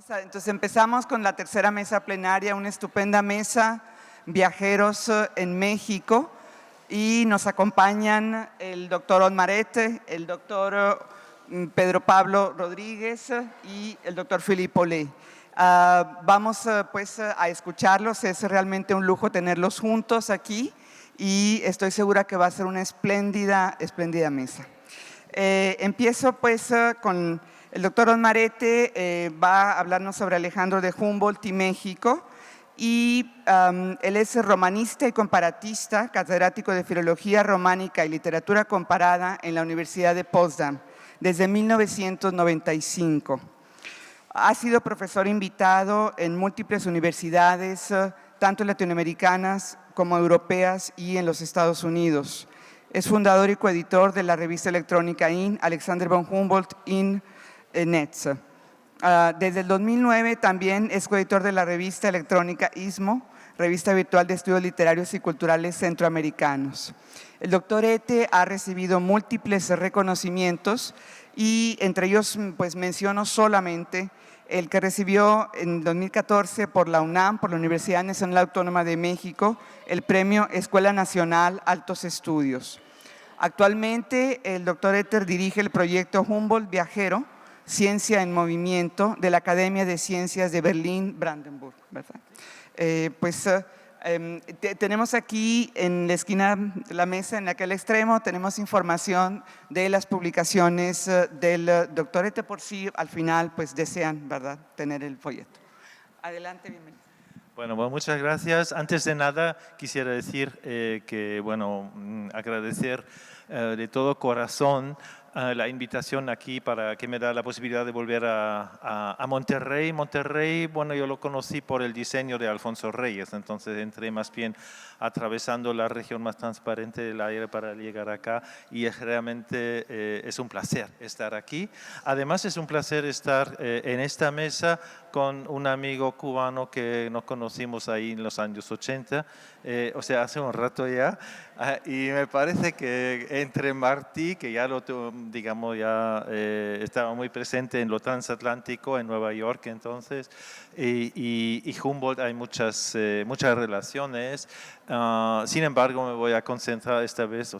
Entonces empezamos con la tercera mesa plenaria, una estupenda mesa, viajeros en México, y nos acompañan el doctor Onmarete, el doctor Pedro Pablo Rodríguez y el doctor Filippo Lé. Vamos a escucharlos, es realmente un lujo tenerlos juntos aquí y estoy segura que va a ser una espléndida mesa. Empiezo con el doctor Onmarete, va a hablarnos sobre Alejandro de Humboldt y México, y él es romanista y comparatista, catedrático de Filología Románica y Literatura Comparada en la Universidad de Potsdam desde 1995. Ha sido profesor invitado en múltiples universidades, tanto latinoamericanas como europeas y en los Estados Unidos. Es fundador y coeditor de la revista electrónica IN, Alexander von Humboldt in Netz. Desde el 2009 también es coeditor de la revista electrónica ISMO, revista virtual de estudios literarios y culturales centroamericanos. El doctor Ete ha recibido múltiples reconocimientos y entre ellos menciono solamente el que recibió en 2014 por la UNAM, por la Universidad Nacional Autónoma de México, el premio Escuela Nacional Altos Estudios. Actualmente el doctor Ete dirige el proyecto Humboldt Viajero, Ciencia en Movimiento, de la Academia de Ciencias de Berlín-Brandenburg, ¿verdad? Tenemos aquí en la esquina de la mesa, en aquel extremo, tenemos información de las publicaciones del doctor Ete, por si al final desean, ¿verdad?, tener el folleto. Adelante, bienvenido. Bueno, muchas gracias. Antes de nada, quisiera decir agradecer de todo corazón la invitación aquí para que me da la posibilidad de volver a Monterrey. Monterrey, yo lo conocí por el diseño de Alfonso Reyes, entonces entré más bien atravesando la región más transparente del aire para llegar acá y realmente es un placer estar aquí. Además es un placer estar en esta mesa con un amigo cubano que nos conocimos ahí en los años 80, hace un rato ya, y me parece que entre Martí, que ya estaba muy presente en lo transatlántico en Nueva York entonces, y Humboldt hay muchas relaciones. Sin embargo, me voy a concentrar esta vez,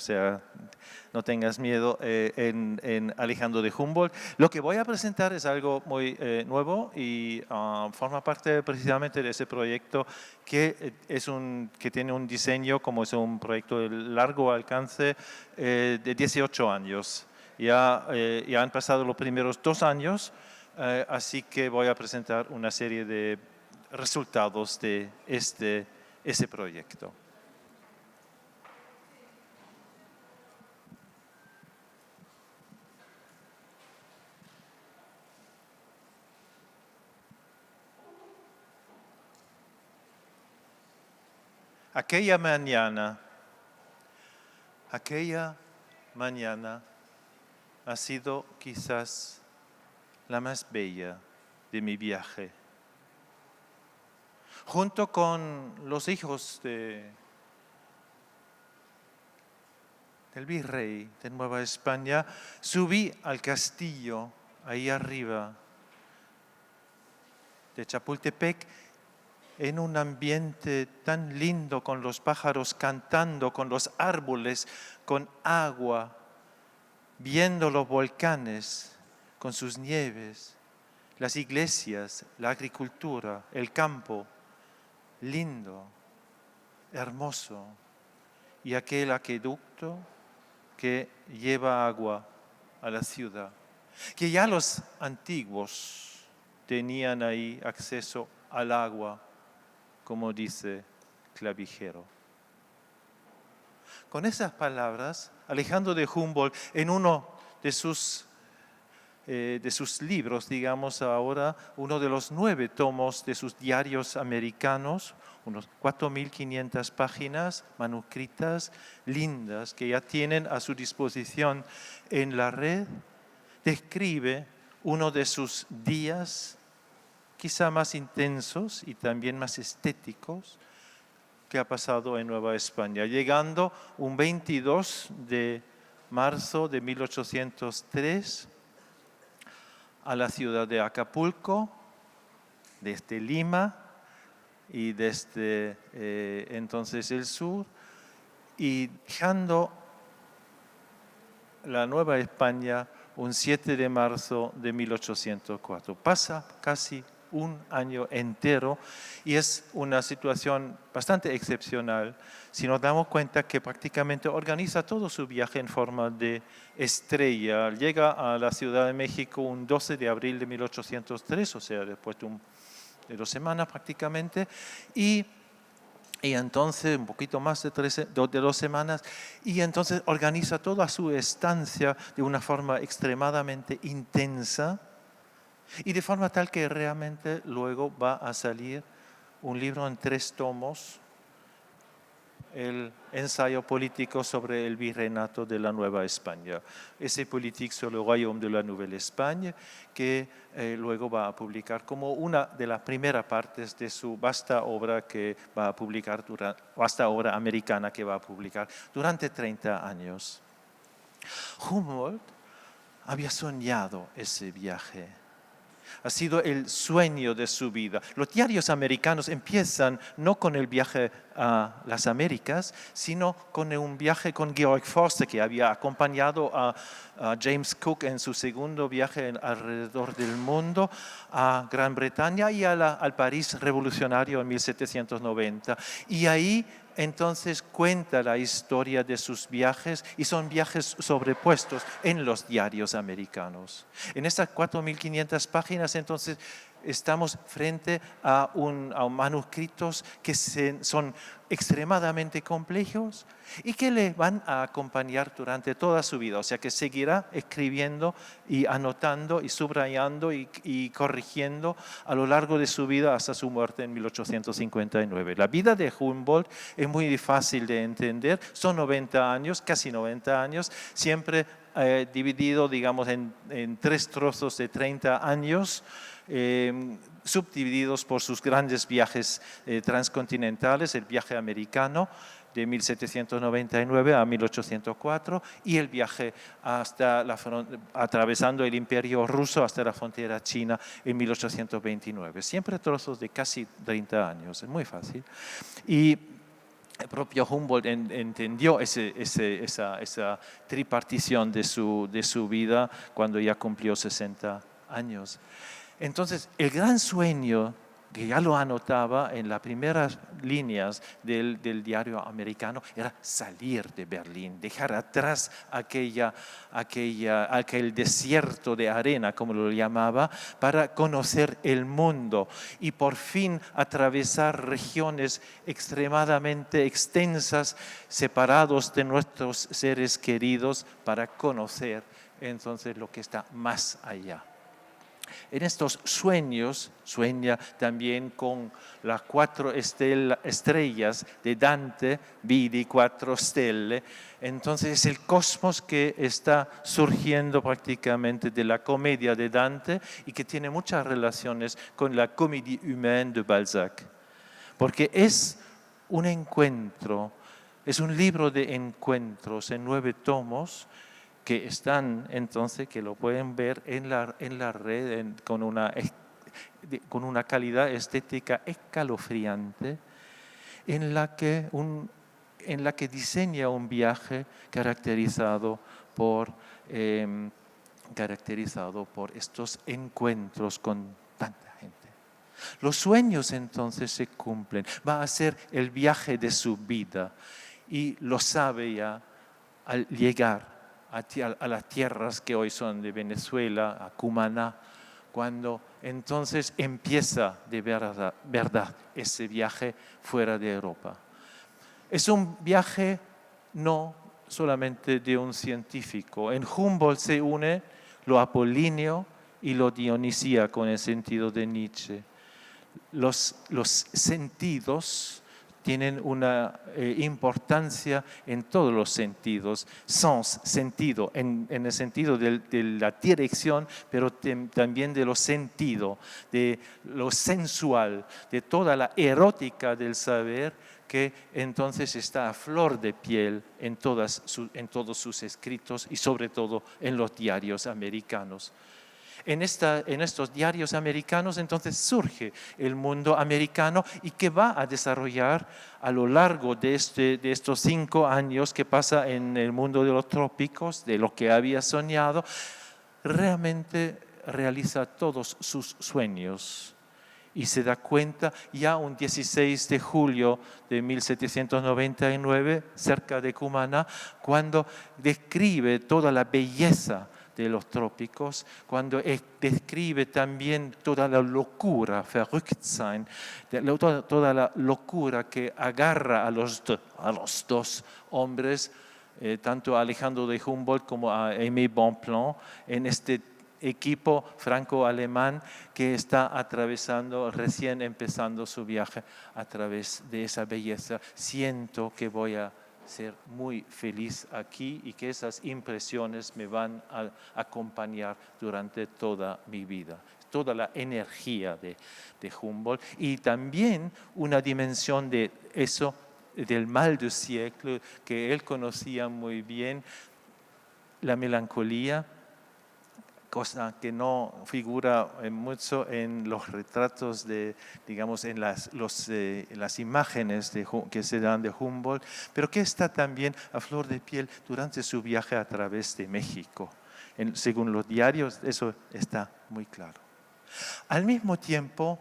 no tengas miedo, en Alejandro de Humboldt. Lo que voy a presentar es algo muy nuevo y forma parte precisamente de ese proyecto que tiene un diseño como es un proyecto de largo alcance de 18 años. Ya han pasado los primeros 2 años, así que voy a presentar una serie de resultados de ese proyecto. Aquella mañana ha sido quizás la más bella de mi viaje. Junto con los hijos del virrey de Nueva España, subí al castillo ahí arriba de Chapultepec en un ambiente tan lindo, con los pájaros cantando, con los árboles, con agua, viendo los volcanes con sus nieves, las iglesias, la agricultura, el campo, lindo, hermoso, y aquel acueducto que lleva agua a la ciudad, que ya los antiguos tenían ahí acceso al agua, como dice Clavijero. Con esas palabras, Alejandro de Humboldt, en uno de sus libros, digamos ahora, uno de los 9 tomos de sus diarios americanos, unos 4.500 páginas manuscritas, lindas, que ya tienen a su disposición en la red, describe uno de sus días quizá más intensos y también más estéticos que ha pasado en Nueva España, llegando un 22 de marzo de 1803 a la ciudad de Acapulco, desde Lima y desde entonces el sur, y dejando la Nueva España un 7 de marzo de 1804. Pasa casi un año entero y es una situación bastante excepcional si nos damos cuenta que prácticamente organiza todo su viaje en forma de estrella. Llega a la Ciudad de México un 12 de abril de 1803, o sea, después de 2 semanas prácticamente, y entonces, un poquito más de 2 semanas, y entonces organiza toda su estancia de una forma extremadamente intensa y de forma tal que realmente luego va a salir un libro en 3 tomos, el ensayo político sobre el virreinato de la Nueva España, Essai politique sur le royaume de la Nouvelle Espagne, que luego va a publicar como una de las primeras partes de su vasta obra que va a publicar, vasta obra americana que va a publicar durante 30 años. Humboldt había soñado ese viaje. Ha sido el sueño de su vida. Los diarios americanos empiezan no con el viaje a las Américas, sino con un viaje con Georg Forster, que había acompañado a James Cook en su segundo viaje alrededor del mundo, a Gran Bretaña y al París revolucionario en 1790. Y ahí entonces cuenta la historia de sus viajes y son viajes sobrepuestos en los diarios americanos. En estas 4.500 páginas entonces estamos frente a manuscritos que son extremadamente complejos y que le van a acompañar durante toda su vida. O sea que seguirá escribiendo y anotando y subrayando y corrigiendo a lo largo de su vida hasta su muerte en 1859. La vida de Humboldt es muy fácil de entender. Son 90 años, casi 90 años, siempre dividido, digamos, en 3 trozos de 30 años, subdivididos por sus grandes viajes transcontinentales, el viaje americano de 1799 a 1804 y el viaje atravesando el imperio ruso hasta la frontera china en 1829. Siempre trozos de casi 30 años, es muy fácil. Y el propio Humboldt entendió esa tripartición de su vida cuando ya cumplió 60 años. Entonces, el gran sueño, que ya lo anotaba en las primeras líneas del diario americano, era salir de Berlín, dejar atrás aquel desierto de arena, como lo llamaba, para conocer el mundo y por fin atravesar regiones extremadamente extensas, separados de nuestros seres queridos, para conocer entonces lo que está más allá. En estos sueños, sueña también con las 4 estrellas de Dante, vidi 4 stelle. Entonces es el cosmos que está surgiendo prácticamente de la comedia de Dante y que tiene muchas relaciones con la Comédie humaine de Balzac. Porque es un encuentro, es un libro de encuentros en 9 tomos, que están entonces, que lo pueden ver en la red con una calidad estética escalofriante, en la que diseña un viaje caracterizado por estos encuentros con tanta gente. Los sueños entonces se cumplen, va a ser el viaje de su vida y lo sabe ya al llegar a las tierras que hoy son de Venezuela, a Cumaná, cuando entonces empieza de verdad ese viaje fuera de Europa. Es un viaje no solamente de un científico. En Humboldt se une lo apolíneo y lo dionisíaco en el sentido de Nietzsche. Los sentidos tienen una importancia en todos los sentidos, sentido, en el sentido de la dirección, pero también de lo sentido, de lo sensual, de toda la erótica del saber que entonces está a flor de piel en todos sus escritos y sobre todo en los diarios americanos. En estos diarios americanos entonces surge el mundo americano y que va a desarrollar a lo largo de estos 5 años que pasa en el mundo de los trópicos, de lo que había soñado, realmente realiza todos sus sueños. Y se da cuenta ya un 16 de julio de 1799, cerca de Cumaná, cuando describe toda la belleza de los trópicos, cuando describe también toda la locura, Verrücktsein, toda la locura que agarra a los 2 hombres, tanto a Alejandro de Humboldt como a Aimé Bonpland, en este equipo franco-alemán que está atravesando, recién empezando su viaje a través de esa belleza. Siento que voy a ser muy feliz aquí y que esas impresiones me van a acompañar durante toda mi vida. Toda la energía de Humboldt y también una dimensión de eso, del mal du siècle, que él conocía muy bien, la melancolía, cosa que no figura mucho en los retratos digamos, en las imágenes que se dan de Humboldt, pero que está también a flor de piel durante su viaje a través de México. Según los diarios, eso está muy claro. Al mismo tiempo,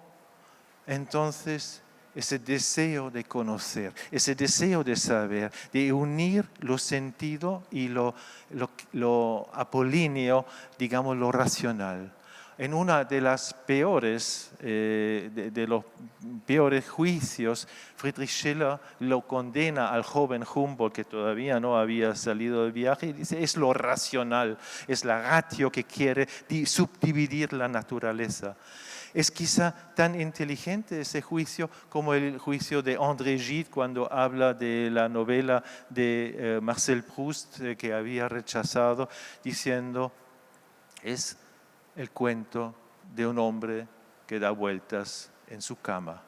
entonces, ese deseo de conocer, ese deseo de saber, de unir lo sentido y lo apolíneo, digamos, lo racional. En una de las peores, de los peores juicios, Friedrich Schiller lo condena al joven Humboldt, que todavía no había salido del viaje, y dice, es lo racional, es la ratio que quiere subdividir la naturaleza. Es quizá tan inteligente ese juicio como el juicio de André Gide cuando habla de la novela de Marcel Proust que había rechazado, diciendo, es el cuento de un hombre que da vueltas en su cama.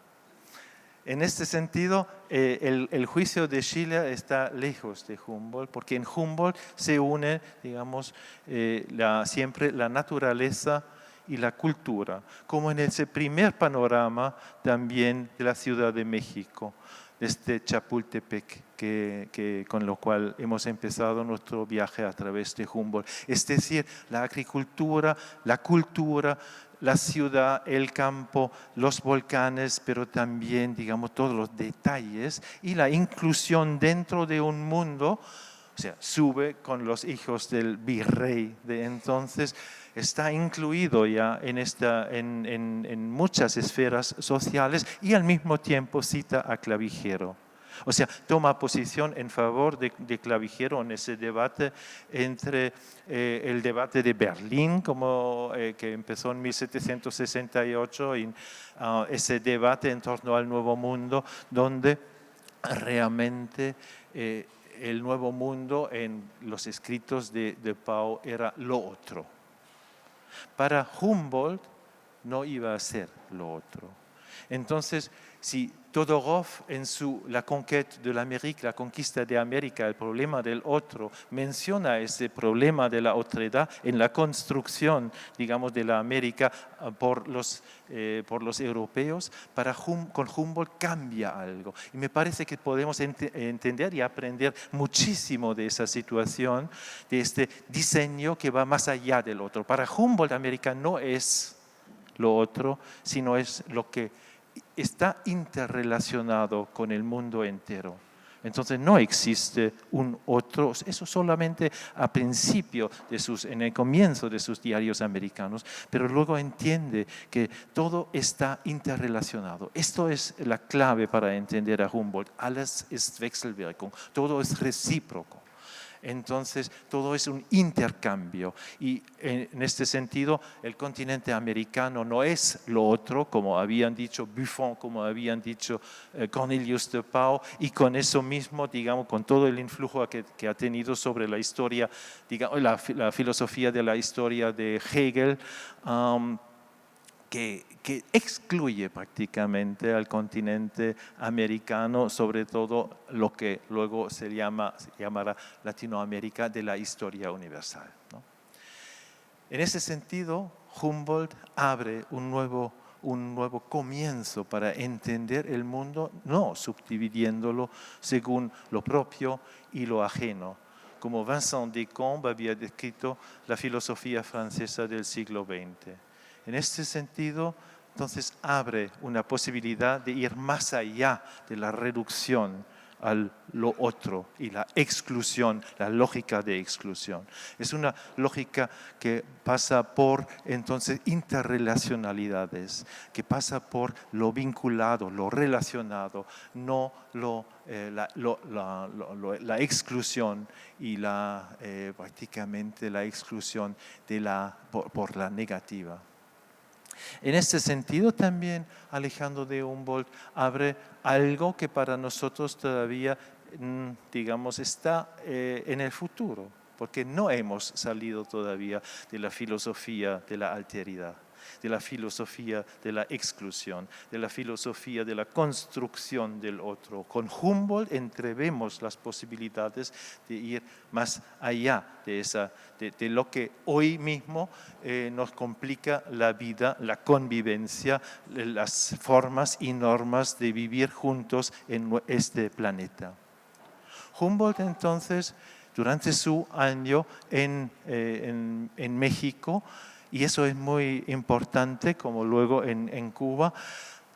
En este sentido, el juicio de Schiller está lejos de Humboldt, porque en Humboldt se une, digamos, siempre la naturaleza y la cultura, como en ese primer panorama también de la Ciudad de México, desde Chapultepec, con lo cual hemos empezado nuestro viaje a través de Humboldt. Es decir, la agricultura, la cultura, la ciudad, el campo, los volcanes, pero también, digamos, todos los detalles y la inclusión dentro de un mundo, o sea, sube con los hijos del virrey de entonces, está incluido ya en muchas esferas sociales y al mismo tiempo cita a Clavijero. O sea, toma posición en favor de Clavijero en ese debate entre el debate de Berlín, que empezó en 1768, y ese debate en torno al Nuevo Mundo, donde realmente el Nuevo Mundo en los escritos de Pau era lo otro. Para Humboldt no iba a ser lo otro. Entonces, si Todorov en La conquête de l'Amérique, la conquista de América, el problema del otro, menciona ese problema de la otredad en la construcción, digamos, de la América por los europeos, con Humboldt cambia algo. Y me parece que podemos entender y aprender muchísimo de esa situación, de este diseño que va más allá del otro. Para Humboldt, América no es lo otro, sino es lo que está interrelacionado con el mundo entero. Entonces no existe un otro, eso solamente a principio en el comienzo de sus diarios americanos, pero luego entiende que todo está interrelacionado. Esto es la clave para entender a Humboldt. Alles ist Wechselwirkung, todo es recíproco. Entonces, todo es un intercambio y en este sentido el continente americano no es lo otro, como habían dicho Buffon, como habían dicho Cornelius de Pau, y con eso mismo, digamos, con todo el influjo que ha tenido sobre la historia, digamos, la filosofía de la historia de Hegel, que excluye prácticamente al continente americano, sobre todo lo que luego se llamará Latinoamérica de la historia universal, ¿no? En ese sentido, Humboldt abre un nuevo comienzo para entender el mundo, no subdividiéndolo según lo propio y lo ajeno, como Vincent Descombes había descrito la filosofía francesa del siglo XX. En este sentido, entonces abre una posibilidad de ir más allá de la reducción a lo otro y la exclusión, la lógica de exclusión. Es una lógica que pasa por entonces interrelacionalidades, que pasa por lo vinculado, lo relacionado, no la exclusión y prácticamente la exclusión por la negativa. En este sentido también Alejandro de Humboldt abre algo que para nosotros todavía, digamos, está en el futuro, porque no hemos salido todavía de la filosofía de la alteridad, de la filosofía de la exclusión, de la filosofía de la construcción del otro. Con Humboldt entrevemos las posibilidades de ir más allá de lo que hoy mismo nos complica la vida, la convivencia, las formas y normas de vivir juntos en este planeta. Humboldt entonces, durante su año en México, y eso es muy importante, como luego en Cuba,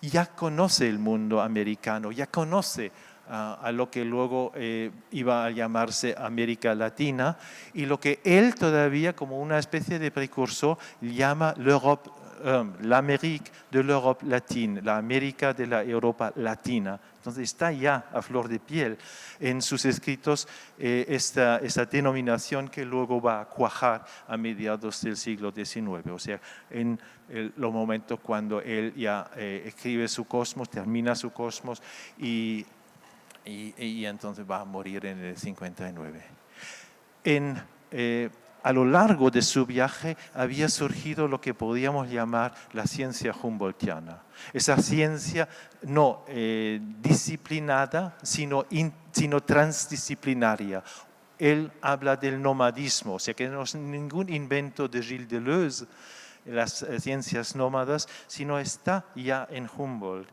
ya conoce el mundo americano, ya conoce a lo que luego iba a llamarse América Latina, y lo que él todavía como una especie de precursor llama l'Amérique de l'Europe latine, la América de la Europa latina. Entonces está ya a flor de piel en sus escritos esta denominación que luego va a cuajar a mediados del siglo XIX, o sea, en los momentos cuando él ya escribe su Cosmos, termina su Cosmos y entonces va a morir en el 59. A lo largo de su viaje había surgido lo que podíamos llamar la ciencia humboldtiana. Esa ciencia no disciplinada, sino transdisciplinaria. Él habla del nomadismo, o sea que no es ningún invento de Gilles Deleuze, las ciencias nómadas, sino está ya en Humboldt.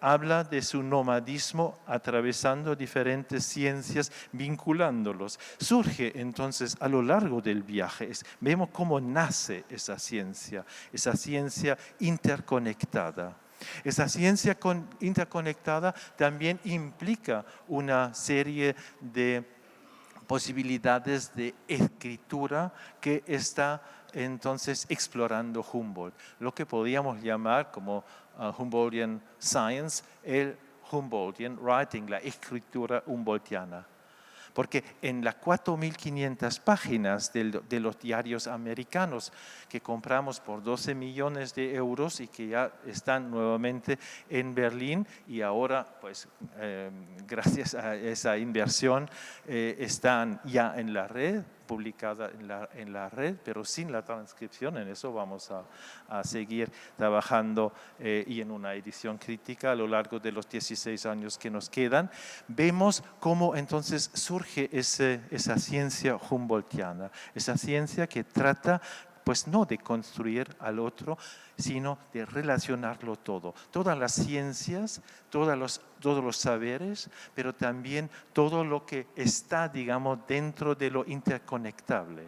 Habla de su nomadismo atravesando diferentes ciencias, vinculándolos. Surge entonces a lo largo del viaje, vemos cómo nace esa ciencia interconectada. Esa ciencia interconectada también implica una serie de posibilidades de escritura que está entonces explorando Humboldt, lo que podríamos llamar como Humboldtian Science, el Humboldtian Writing, la escritura humboldtiana. Porque en las 4.500 páginas de los diarios americanos que compramos por 12 millones de euros y que ya están nuevamente en Berlín y ahora, pues, gracias a esa inversión, están ya en la red, publicada en la red, pero sin la transcripción. En eso vamos a seguir trabajando y en una edición crítica a lo largo de los 16 años que nos quedan. Vemos cómo entonces surge esa ciencia humboldtiana, esa ciencia que trata pues no de construir al otro, sino de relacionarlo todo. Todas las ciencias, todos los saberes, pero también todo lo que está, digamos, dentro de lo interconectable.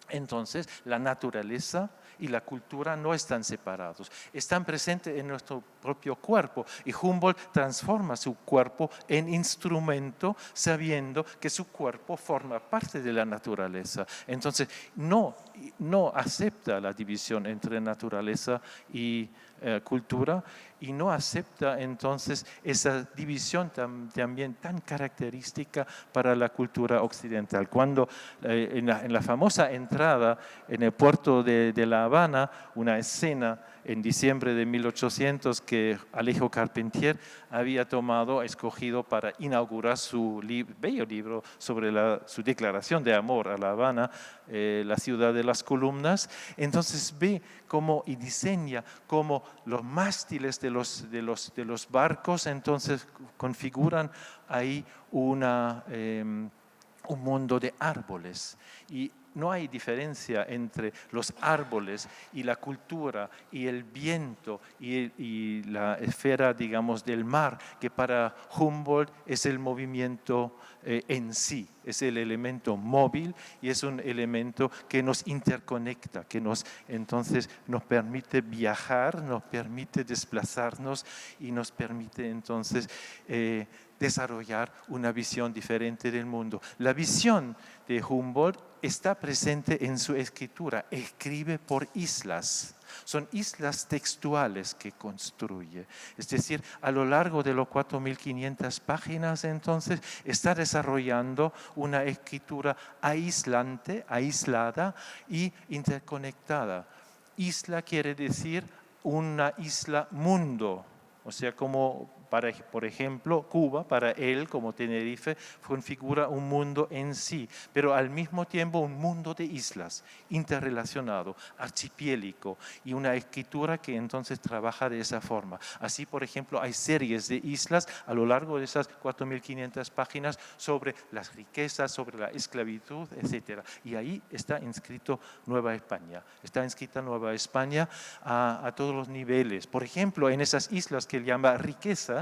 Entonces, la naturaleza y la cultura no están separados, están presentes en nuestro propio cuerpo, y Humboldt transforma su cuerpo en instrumento sabiendo que su cuerpo forma parte de la naturaleza. Entonces no acepta la división entre naturaleza y cultura, y no acepta entonces esa división también tan característica para la cultura occidental. Cuando en la famosa entrada en el puerto de La Habana, una escena en diciembre de 1800 que Alejo Carpentier había escogido para inaugurar su bello libro sobre su declaración de amor a La Habana, la ciudad de las columnas. Entonces ve cómo y diseña cómo los mástiles de los barcos entonces configuran ahí un mundo de árboles, y no hay diferencia entre los árboles y la cultura y el viento y la esfera, digamos, del mar, que para Humboldt es el movimiento en sí, es el elemento móvil y es un elemento que nos interconecta, que entonces nos permite viajar, nos permite desplazarnos y nos permite entonces desarrollar una visión diferente del mundo. La visión de Humboldt está presente en su escritura, escribe por islas. Son islas textuales que construye. Es decir, a lo largo de los 4.500 páginas, entonces, está desarrollando una escritura aislante, aislada y interconectada. Isla quiere decir una isla mundo. O sea, como por ejemplo, Cuba, para él, como Tenerife, configura un mundo en sí, pero al mismo tiempo un mundo de islas, interrelacionado, archipiélico, y una escritura que entonces trabaja de esa forma. Así, por ejemplo, hay series de islas a lo largo de esas 4.500 páginas sobre las riquezas, sobre la esclavitud, etc. Y ahí está inscrito Nueva España. Está inscrita Nueva España a todos los niveles. Por ejemplo, en esas islas que él llama riquezas,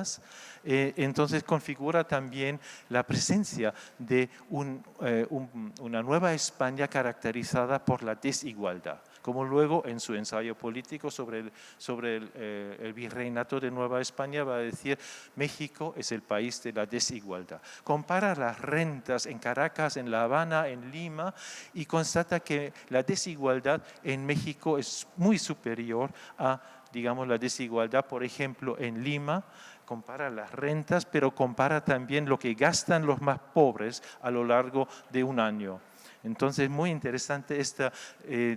entonces configura también la presencia de una Nueva España caracterizada por la desigualdad, como luego en su ensayo político sobre el virreinato de Nueva España va a decir: México es el país de la desigualdad. Compara las rentas en Caracas, en La Habana, en Lima, y constata que la desigualdad en México es muy superior a, digamos, la desigualdad, por ejemplo, en Lima. Compara las rentas, pero compara también lo que gastan los más pobres a lo largo de un año. Entonces, muy interesante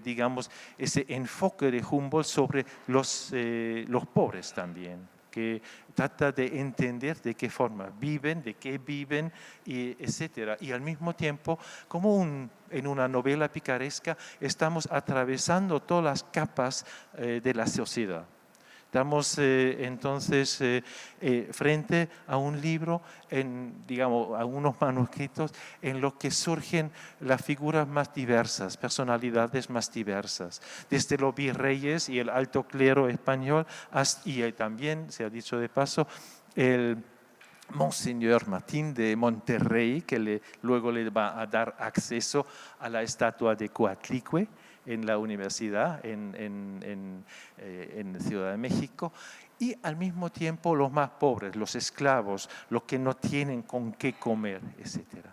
digamos, ese enfoque de Humboldt sobre los pobres también, que trata de entender de qué forma viven, de qué viven, etc. Y al mismo tiempo, como en una novela picaresca, estamos atravesando todas las capas de la sociedad. Estamos entonces frente a un libro, digamos, a unos manuscritos en los que surgen las figuras más diversas, personalidades más diversas, desde los virreyes y el alto clero español, y también, se ha dicho de paso, el Monseñor Martín de Monterrey, que luego le va a dar acceso a la estatua de Coatlicue en la universidad en Ciudad de México, y al mismo tiempo los más pobres, los esclavos, los que no tienen con qué comer, etc.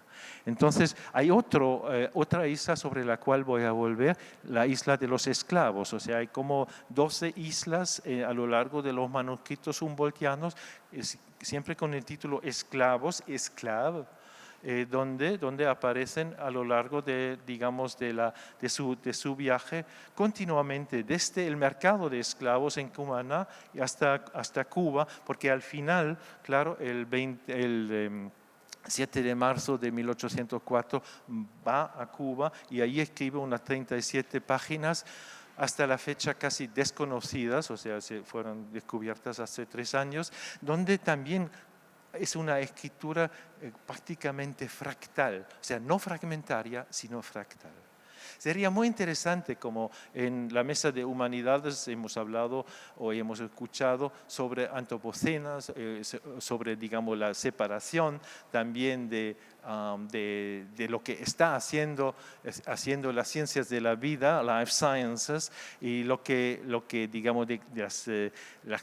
Entonces hay otra isla sobre la cual voy a volver, la isla de los esclavos. O sea, hay como 12 islas a lo largo de los manuscritos humboldtianos, siempre con el título esclavos, esclave, donde aparecen a lo largo digamos, de su viaje continuamente, desde el mercado de esclavos en Cumaná hasta Cuba, porque al final, claro, el 7 de marzo de 1804 va a Cuba y ahí escribe unas 37 páginas, hasta la fecha casi desconocidas, o sea, fueron descubiertas hace 3 años, donde también es una escritura prácticamente fractal, o sea, no fragmentaria, sino fractal. Sería muy interesante, como en la mesa de humanidades hemos hablado o hemos escuchado sobre antropocenas, sobre, digamos, la separación también de lo que está haciendo las ciencias de la vida, life sciences, y lo que digamos,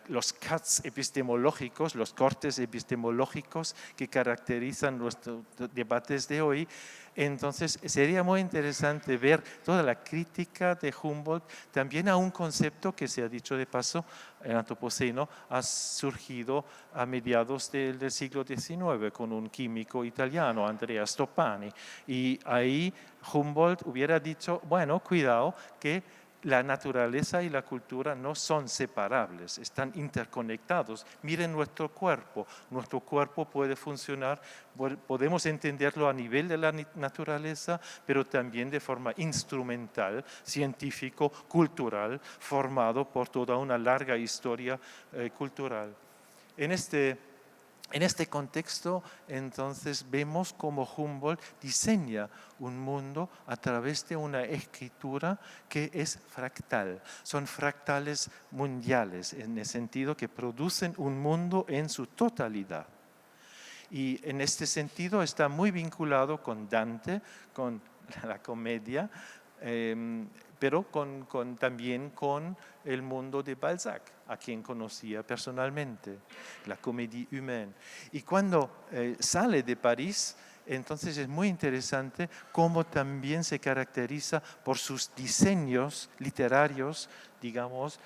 los cuts epistemológicos, los cortes epistemológicos que caracterizan nuestros debates de hoy. Entonces, sería muy interesante ver toda la crítica de Humboldt también a un concepto que, se ha dicho de paso, el antropoceno ha surgido a mediados del siglo XIX con un químico italiano, Andrea Stoppani. Y ahí Humboldt hubiera dicho, bueno, cuidado, que la naturaleza y la cultura no son separables, están interconectados. Miren nuestro cuerpo puede funcionar, podemos entenderlo a nivel de la naturaleza, pero también de forma instrumental, científico, cultural, formado por toda una larga historia cultural. En este En este contexto, entonces, vemos cómo Humboldt diseña un mundo a través de una escritura que es fractal. Son fractales mundiales, en el sentido que producen un mundo en su totalidad. Y en este sentido está muy vinculado con Dante, con la comedia, pero también con el mundo de Balzac, a quien conocía personalmente, la Comédie Humaine. Y cuando sale de París, entonces es muy interesante cómo también se caracteriza por sus diseños literarios, digamos,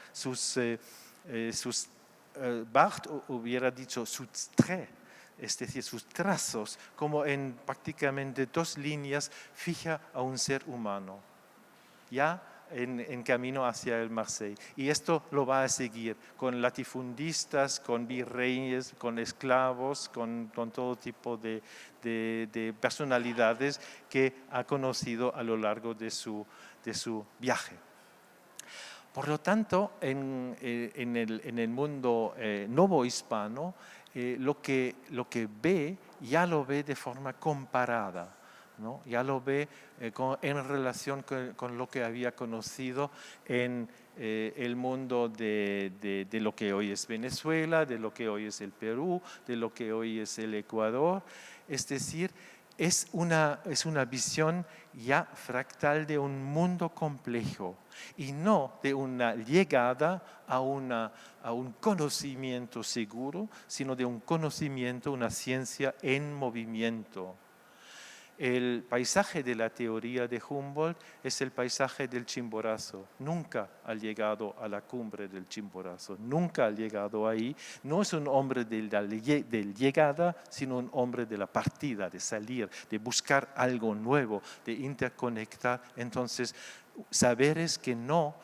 Barthes hubiera dicho sus traits, es decir, sus trazos, como en prácticamente 2 líneas fija a un ser humano, ya en camino hacia el Marseille. Y esto lo va a seguir con latifundistas, con virreyes, con esclavos, con todo tipo de personalidades que ha conocido a lo largo de su viaje. Por lo tanto, en el mundo novohispano, lo que ve, ya lo ve de forma comparada, ¿no? Ya lo ve en relación con lo que había conocido en el mundo de lo que hoy es Venezuela, de lo que hoy es el Perú, de lo que hoy es el Ecuador. Es decir, es una visión ya fractal de un mundo complejo y no de una llegada a un conocimiento seguro, sino de un conocimiento, una ciencia en movimiento. El paisaje de la teoría de Humboldt es el paisaje del Chimborazo. Nunca ha llegado a la cumbre del Chimborazo, nunca ha llegado ahí. No es un hombre de llegada, sino un hombre de la partida, de salir, de buscar algo nuevo, de interconectar. Entonces, saberes que no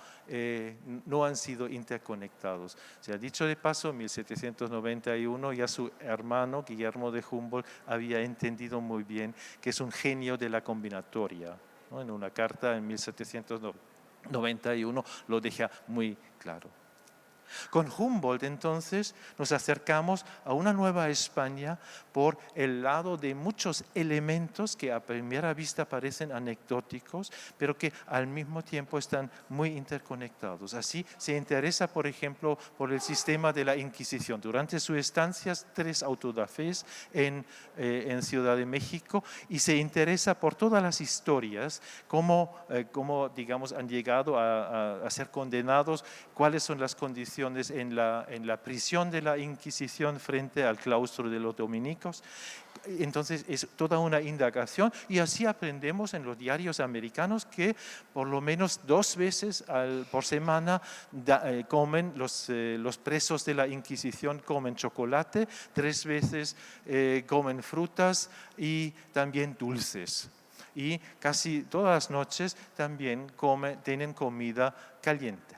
han sido interconectados. Se ha dicho de paso, en 1791 ya su hermano Guillermo de Humboldt había entendido muy bien que es un genio de la combinatoria, ¿no? En una carta en 1791 lo deja muy claro. Con Humboldt, entonces, nos acercamos a una nueva España por el lado de muchos elementos que a primera vista parecen anecdóticos, pero que al mismo tiempo están muy interconectados. Así se interesa, por ejemplo, por el sistema de la Inquisición. Durante su estancia, 3 autodafés en Ciudad de México, y se interesa por todas las historias, cómo digamos, han llegado a ser condenados, cuáles son las condiciones en la prisión de la Inquisición frente al claustro de los dominicos. Entonces es toda una indagación, y así aprendemos en los diarios americanos que por lo menos 2 veces por semana comen los presos de la Inquisición, comen chocolate, 3 veces comen frutas y también dulces. Y casi todas las noches también tienen comida caliente.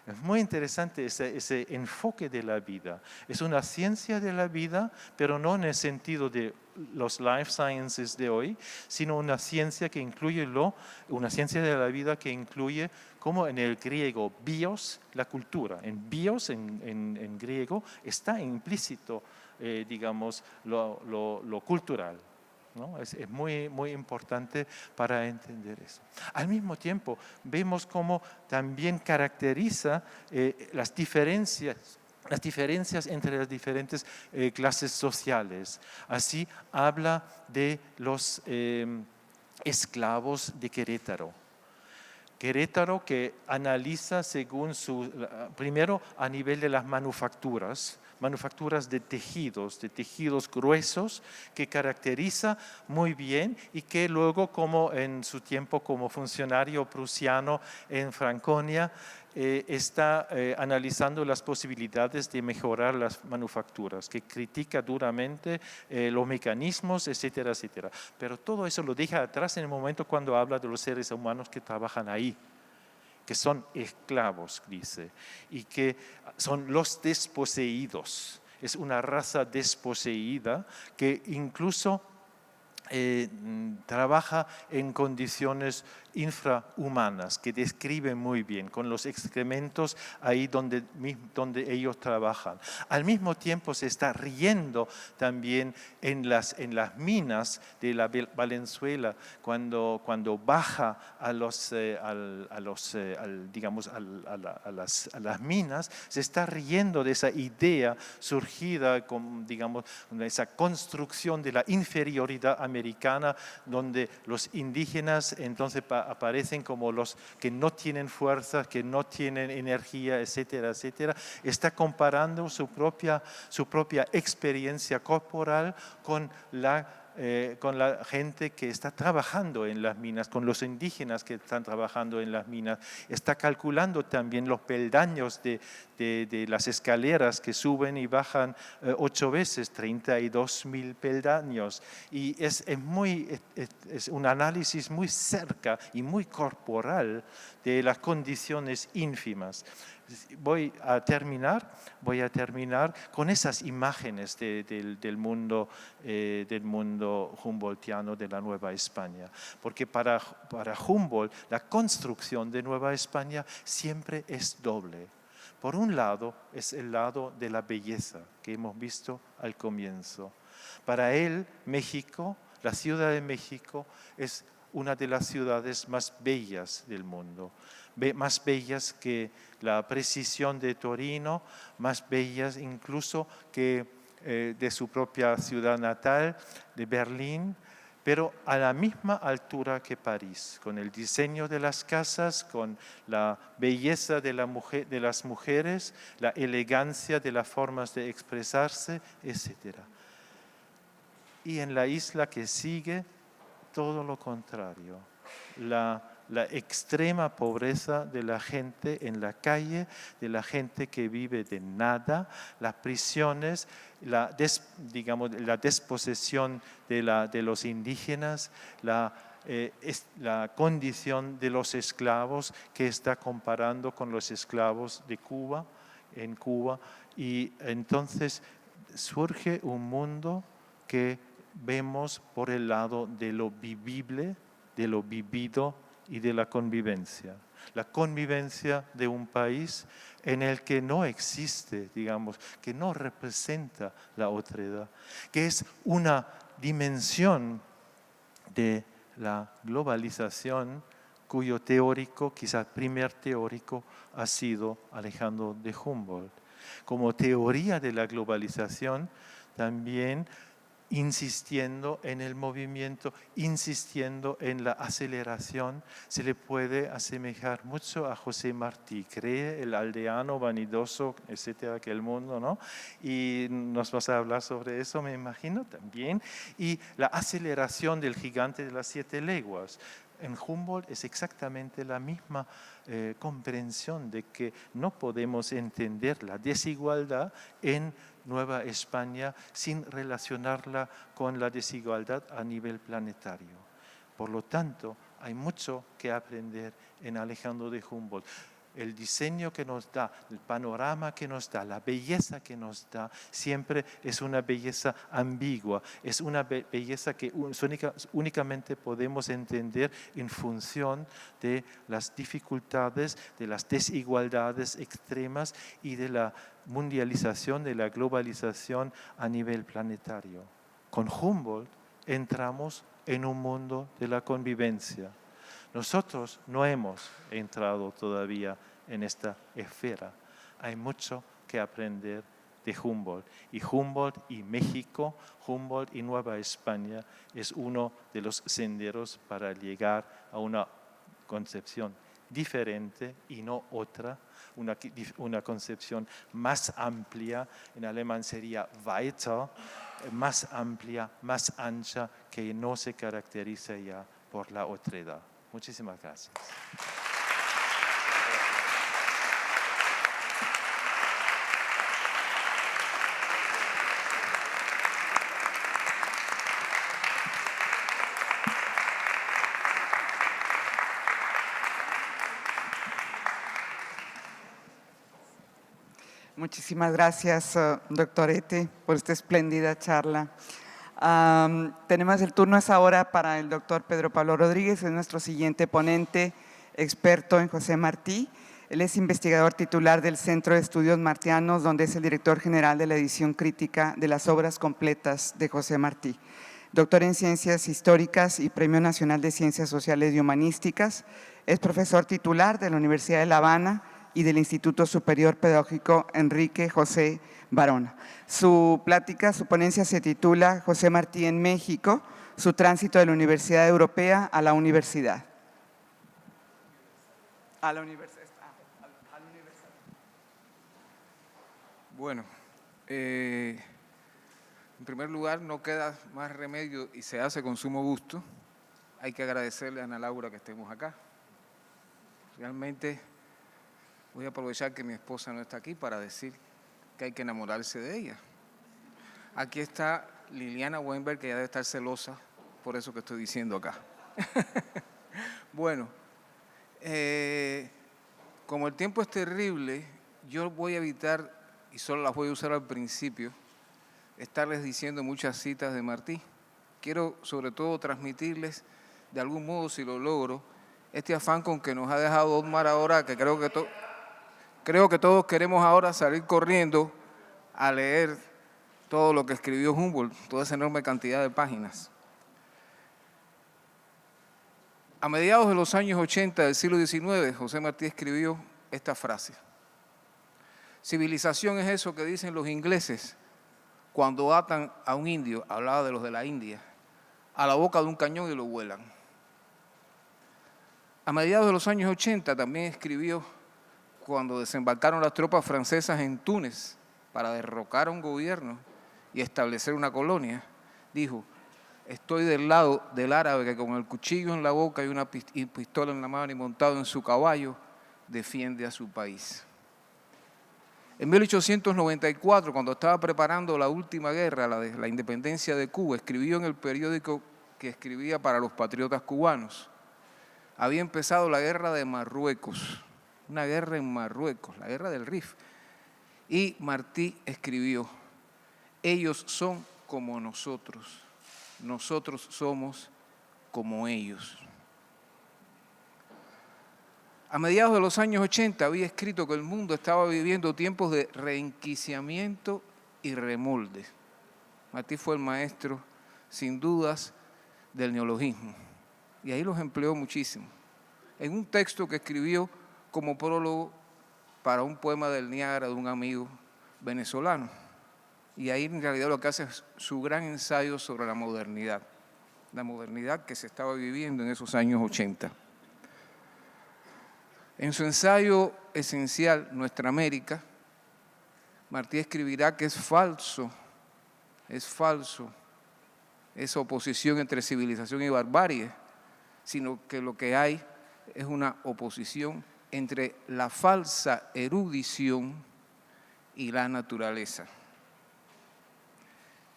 Es muy interesante ese enfoque de la vida. Es una ciencia de la vida, pero no en el sentido de los life sciences de hoy, sino una ciencia que incluye una ciencia de la vida que incluye, como en el griego, bios, la cultura. En bios, en griego, está implícito, digamos, lo cultural, ¿no? Es muy, muy importante para entender eso. Al mismo tiempo, vemos cómo también caracteriza las diferencias entre las diferentes clases sociales. Así habla de los esclavos de Querétaro. Querétaro, que analiza primero a nivel de las manufacturas de tejidos gruesos, que caracteriza muy bien, y que luego, como en su tiempo como funcionario prusiano en Franconia, está analizando las posibilidades de mejorar las manufacturas, que critica duramente los mecanismos, etcétera, etcétera. Pero todo eso lo deja atrás en el momento cuando habla de los seres humanos que trabajan ahí, que son esclavos, dice, y que son los desposeídos. Es una raza desposeída que incluso trabaja en condiciones infrahumanas que describe muy bien, con los excrementos ahí donde ellos trabajan. Al mismo tiempo se está riendo también en las minas de la Valenzuela, cuando baja a las minas, se está riendo de esa idea surgida con, digamos, esa construcción de la inferioridad americana, donde los indígenas entonces aparecen como los que no tienen fuerza, que no tienen energía, etcétera, etcétera. Está comparando su propia experiencia corporal con la gente que está trabajando en las minas, con los indígenas que están trabajando en las minas. Está calculando también los peldaños de las escaleras que suben y bajan 8 veces, 32.000 peldaños. Y es un análisis muy cerca y muy corporal de las condiciones ínfimas. Voy a terminar con esas imágenes del mundo humboldtiano de la Nueva España, porque para Humboldt la construcción de Nueva España siempre es doble. Por un lado es el lado de la belleza que hemos visto al comienzo. Para él, México, la Ciudad de México, es una de las ciudades más bellas del mundo, más bellas que la precisión de Torino, más bellas incluso que de su propia ciudad natal, de Berlín, pero a la misma altura que París, con el diseño de las casas, con la belleza de las mujeres, la elegancia de las formas de expresarse, etc. Y en la isla que sigue, todo lo contrario, la extrema pobreza de la gente en la calle, de la gente que vive de nada, las prisiones, la desposesión de los indígenas, la condición de los esclavos que está comparando con los esclavos de Cuba, en Cuba, y entonces surge un mundo que vemos por el lado de lo vivible, de lo vivido y de la convivencia. La convivencia de un país en el que no existe, digamos, que no representa la otredad, que es una dimensión de la globalización cuyo teórico, quizás primer teórico, ha sido Alejandro de Humboldt. Como teoría de la globalización, también insistiendo en el movimiento, insistiendo en la aceleración, se le puede asemejar mucho a José Martí. Cree el aldeano vanidoso, etcétera, que el mundo, ¿no? Y nos vas a hablar sobre eso, me imagino, también. Y la aceleración del gigante de las 7 leguas. En Humboldt es exactamente la misma comprensión de que no podemos entender la desigualdad en Nueva España sin relacionarla con la desigualdad a nivel planetario. Por lo tanto, hay mucho que aprender en Alejandro de Humboldt. El diseño que nos da, el panorama que nos da, la belleza que nos da, siempre es una belleza ambigua, es una belleza que únicamente podemos entender en función de las dificultades, de las desigualdades extremas y de la mundialización, de la globalización a nivel planetario. Con Humboldt entramos en un mundo de la convivencia. Nosotros no hemos entrado todavía en esta esfera. Hay mucho que aprender de Humboldt. Y Humboldt y México, Humboldt y Nueva España es uno de los senderos para llegar a una concepción diferente y no otra, una concepción más amplia, en alemán sería weiter, más amplia, más ancha, que no se caracteriza ya por la otredad. Muchísimas gracias. Muchísimas gracias, doctor Ete, por esta espléndida charla. Tenemos el turno es ahora para el doctor Pedro Pablo Rodríguez, es nuestro siguiente ponente, experto en José Martí. Él es investigador titular del Centro de Estudios Martianos, donde es el director general de la edición crítica de las obras completas de José Martí. Doctor en Ciencias Históricas y Premio Nacional de Ciencias Sociales y Humanísticas. Es profesor titular de la Universidad de La Habana y del Instituto Superior Pedagógico Enrique José Barona. Su plática, su ponencia se titula José Martí en México, su tránsito de la Universidad Europea a la universidad. A la universidad. Bueno, en primer lugar, no queda más remedio y se hace con sumo gusto. Hay que agradecerle a Ana Laura que estemos acá. Realmente voy a aprovechar que mi esposa no está aquí para decir que hay que enamorarse de ella. Aquí está Liliana Weinberg, que ya debe estar celosa por eso que estoy diciendo acá. Bueno, como el tiempo es terrible, yo voy a evitar, y solo las voy a usar al principio, estarles diciendo muchas citas de Martí. Quiero sobre todo transmitirles, de algún modo, si lo logro, este afán con que nos ha dejado Otmar ahora, que creo que todos queremos ahora salir corriendo a leer todo lo que escribió Humboldt, toda esa enorme cantidad de páginas. A mediados de los años 80 del siglo XIX, José Martí escribió esta frase: civilización es eso que dicen los ingleses cuando atan a un indio, hablaba de los de la India, a la boca de un cañón y lo vuelan. A mediados de los años 80 también escribió cuando desembarcaron las tropas francesas en Túnez para derrocar a un gobierno y establecer una colonia, dijo: estoy del lado del árabe que con el cuchillo en la boca y una pistola en la mano y montado en su caballo defiende a su país. En 1894, cuando estaba preparando la última guerra, la independencia de Cuba, escribió en el periódico que escribía para los patriotas cubanos: había empezado la guerra de Marruecos, una guerra en Marruecos, la guerra del Rif. Y Martí escribió: ellos son como nosotros, nosotros somos como ellos. A mediados de los años 80 había escrito que el mundo estaba viviendo tiempos de reenquiciamiento y remolde. Martí fue el maestro, sin dudas, del neologismo. Y ahí los empleó muchísimo. En un texto que escribió como prólogo para un poema del Niágara de un amigo venezolano. Y ahí en realidad lo que hace es su gran ensayo sobre la modernidad que se estaba viviendo en esos años 80. En su ensayo esencial, Nuestra América, Martí escribirá que es falso esa oposición entre civilización y barbarie, sino que lo que hay es una oposición entre la falsa erudición y la naturaleza.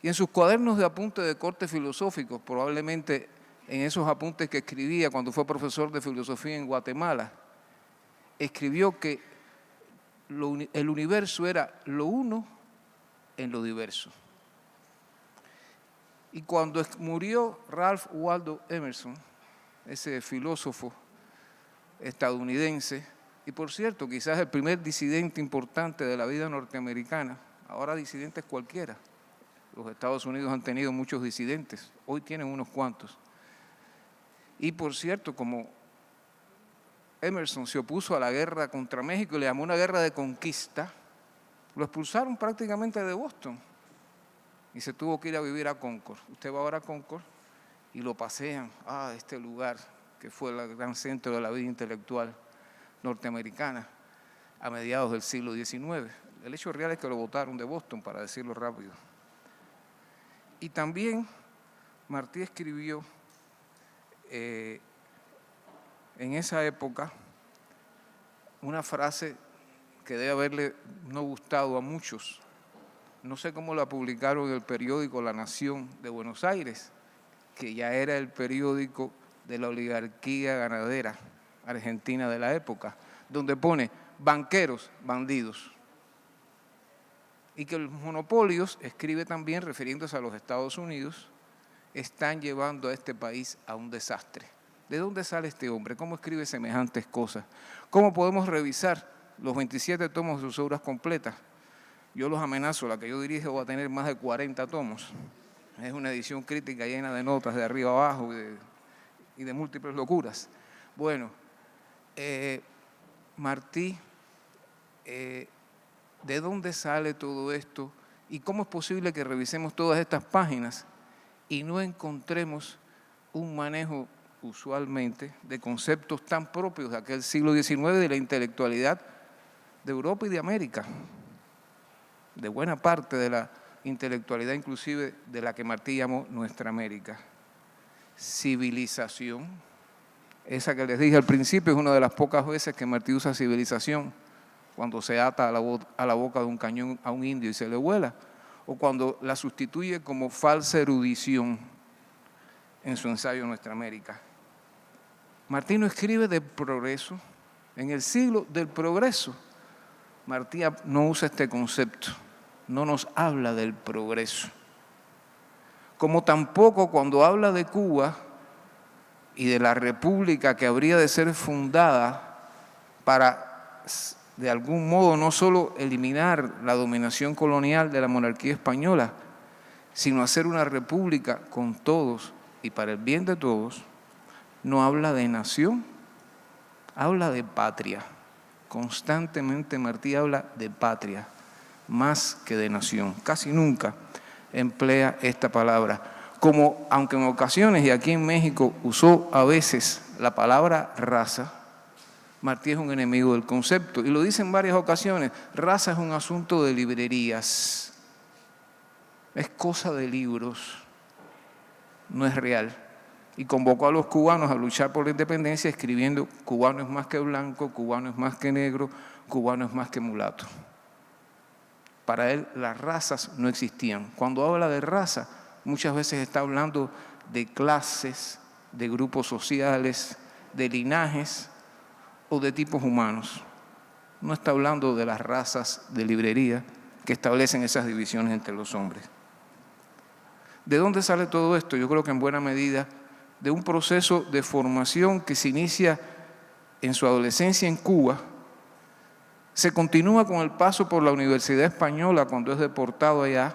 Y en sus cuadernos de apuntes de corte filosófico, probablemente en esos apuntes que escribía cuando fue profesor de filosofía en Guatemala, escribió que el universo era lo uno en lo diverso. Y cuando murió Ralph Waldo Emerson, ese filósofo estadounidense, y por cierto, quizás el primer disidente importante de la vida norteamericana, ahora disidentes cualquiera. Los Estados Unidos han tenido muchos disidentes, hoy tienen unos cuantos. Y por cierto, como Emerson se opuso a la guerra contra México y le llamó una guerra de conquista, lo expulsaron prácticamente de Boston y se tuvo que ir a vivir a Concord. Usted va ahora a Concord y lo pasean a este lugar que fue el gran centro de la vida intelectual norteamericana a mediados del siglo XIX. El hecho real es que lo botaron de Boston, para decirlo rápido. Y también Martí escribió en esa época una frase que debe haberle no gustado a muchos. No sé cómo la publicaron en el periódico La Nación de Buenos Aires, que ya era el periódico de la oligarquía ganadera argentina de la época, donde pone banqueros, bandidos. Y que los monopolios, escribe también refiriéndose a los Estados Unidos, están llevando a este país a un desastre. ¿De dónde sale este hombre? ¿Cómo escribe semejantes cosas? ¿Cómo podemos revisar los 27 tomos de sus obras completas? Yo los amenazo, la que yo dirijo va a tener más de 40 tomos. Es una edición crítica llena de notas de arriba abajo y de múltiples locuras. Bueno, Martí, ¿de dónde sale todo esto? ¿Y cómo es posible que revisemos todas estas páginas y no encontremos un manejo usualmente de conceptos tan propios de aquel siglo XIX, de la intelectualidad de Europa y de América, de buena parte de la intelectualidad inclusive de la que Martí llamó nuestra América? Civilización, esa que les dije al principio, es una de las pocas veces que Martí usa civilización, cuando se ata a la boca de un cañón a un indio y se le vuela, o cuando la sustituye como falsa erudición en su ensayo Nuestra América. Martí no escribe del progreso. En el siglo del progreso, Martí no usa este concepto, no nos habla del progreso. Como tampoco cuando habla de Cuba y de la república que habría de ser fundada para, de algún modo, no solo eliminar la dominación colonial de la monarquía española, sino hacer una república con todos y para el bien de todos, no habla de nación, habla de patria. Constantemente Martí habla de patria, más que de nación. Casi nunca emplea esta palabra. Como, aunque en ocasiones, y aquí en México, usó a veces la palabra raza, Martí es un enemigo del concepto. Y lo dice en varias ocasiones, raza es un asunto de librerías, es cosa de libros, no es real. Y convocó a los cubanos a luchar por la independencia escribiendo: cubano es más que blanco, cubano es más que negro, cubano es más que mulato. Para él las razas no existían. Cuando habla de raza, muchas veces está hablando de clases, de grupos sociales, de linajes o de tipos humanos. No está hablando de las razas de librería que establecen esas divisiones entre los hombres. ¿De dónde sale todo esto? Yo creo que en buena medida de un proceso de formación que se inicia en su adolescencia en Cuba, se continúa con el paso por la Universidad Española cuando es deportado allá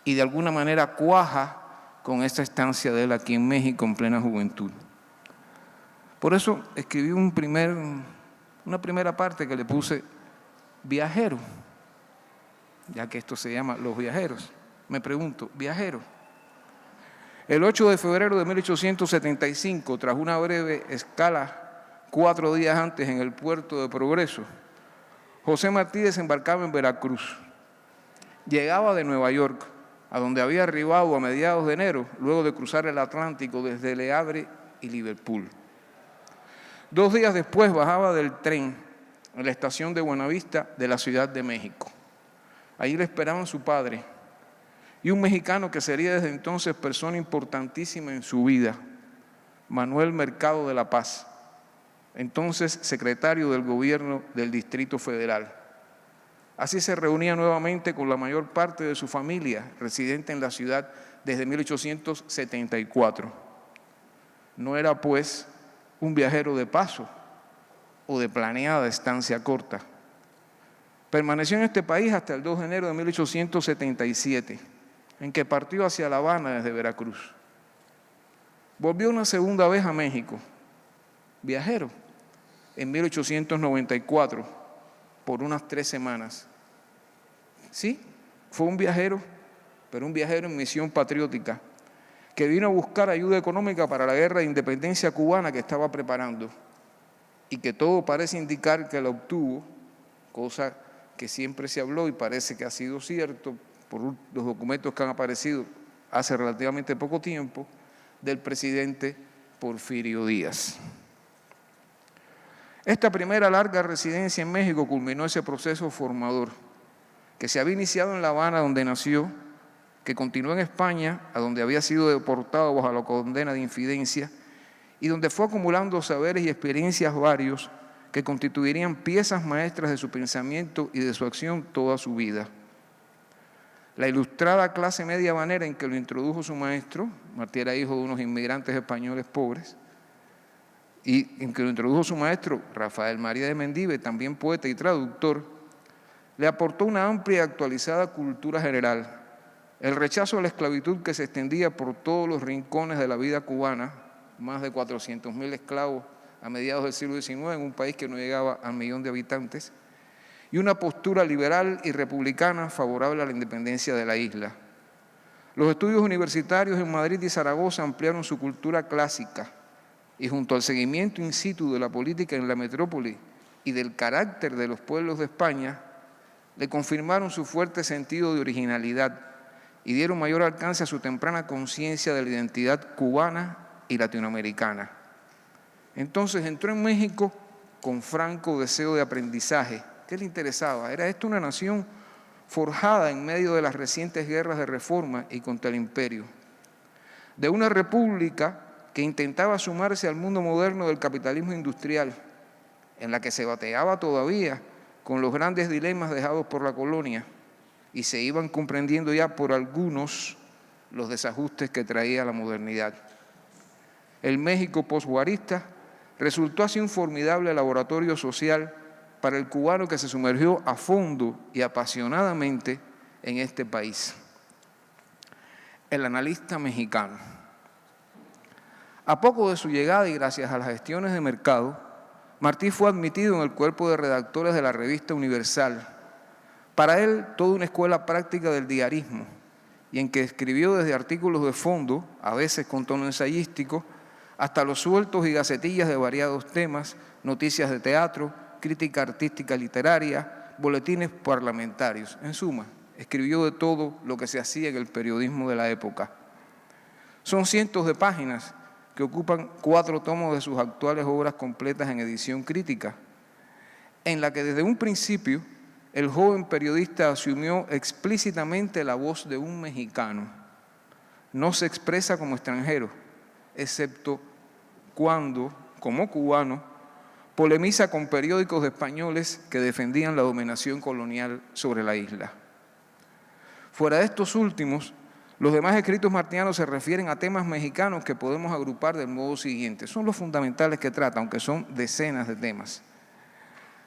y de alguna manera cuaja con esta estancia de él aquí en México en plena juventud. Por eso escribí una primera parte que le puse viajero, ya que esto se llama Los Viajeros. Me pregunto, ¿viajero? El 8 de febrero de 1875, tras una breve escala 4 días antes en el puerto de Progreso, José Martí desembarcaba en Veracruz. Llegaba de Nueva York, a donde había arribado a mediados de enero, luego de cruzar el Atlántico desde Le Havre y Liverpool. 2 días después bajaba del tren en la estación de Buenavista de la Ciudad de México. Allí le esperaban su padre y un mexicano que sería desde entonces persona importantísima en su vida, Manuel Mercado de la Paz, entonces secretario del gobierno del Distrito Federal. Así se reunía nuevamente con la mayor parte de su familia, residente en la ciudad desde 1874. No era, pues, un viajero de paso o de planeada estancia corta. Permaneció en este país hasta el 2 de enero de 1877, en que partió hacia La Habana desde Veracruz. Volvió una segunda vez a México, viajero, en 1894, por unas 3 semanas. Sí, fue un viajero, pero un viajero en misión patriótica, que vino a buscar ayuda económica para la guerra de independencia cubana que estaba preparando y que todo parece indicar que la obtuvo, cosa que siempre se habló y parece que ha sido cierto por los documentos que han aparecido hace relativamente poco tiempo, del presidente Porfirio Díaz. Esta primera larga residencia en México culminó ese proceso formador que se había iniciado en La Habana, donde nació, que continuó en España, a donde había sido deportado bajo la condena de infidencia, y donde fue acumulando saberes y experiencias varios que constituirían piezas maestras de su pensamiento y de su acción toda su vida. La ilustrada clase media habanera en que lo introdujo su maestro, Martí era hijo de unos inmigrantes españoles pobres, y en que lo introdujo su maestro, Rafael María de Mendive, también poeta y traductor, le aportó una amplia y actualizada cultura general. El rechazo a la esclavitud que se extendía por todos los rincones de la vida cubana, más de 400.000 esclavos a mediados del siglo XIX en un país que no llegaba al 1.000.000 de habitantes, y una postura liberal y republicana favorable a la independencia de la isla. Los estudios universitarios en Madrid y Zaragoza ampliaron su cultura clásica y junto al seguimiento in situ de la política en la metrópoli y del carácter de los pueblos de España, le confirmaron su fuerte sentido de originalidad y dieron mayor alcance a su temprana conciencia de la identidad cubana y latinoamericana. Entonces entró en México con franco deseo de aprendizaje. ¿Qué le interesaba? Era esto una nación forjada en medio de las recientes guerras de reforma y contra el imperio, de una república que intentaba sumarse al mundo moderno del capitalismo industrial, en la que se bateaba todavía con los grandes dilemas dejados por la colonia y se iban comprendiendo ya por algunos los desajustes que traía la modernidad. El México posguarista resultó así un formidable laboratorio social para el cubano que se sumergió a fondo y apasionadamente en este país. El analista mexicano. A poco de su llegada y gracias a las gestiones de mercado, Martí fue admitido en el cuerpo de redactores de la revista Universal. Para él, toda una escuela práctica del diarismo, y en que escribió desde artículos de fondo, a veces con tono ensayístico, hasta los sueltos y gacetillas de variados temas, noticias de teatro, crítica artística literaria, boletines parlamentarios. En suma, escribió de todo lo que se hacía en el periodismo de la época. Son cientos de páginas que ocupan 4 tomos de sus actuales obras completas en edición crítica, en la que desde un principio el joven periodista asumió explícitamente la voz de un mexicano. No se expresa como extranjero, excepto cuando, como cubano, polemiza con periódicos españoles que defendían la dominación colonial sobre la isla. Fuera de estos últimos, los demás escritos martianos se refieren a temas mexicanos que podemos agrupar del modo siguiente. Son los fundamentales que trata, aunque son decenas de temas.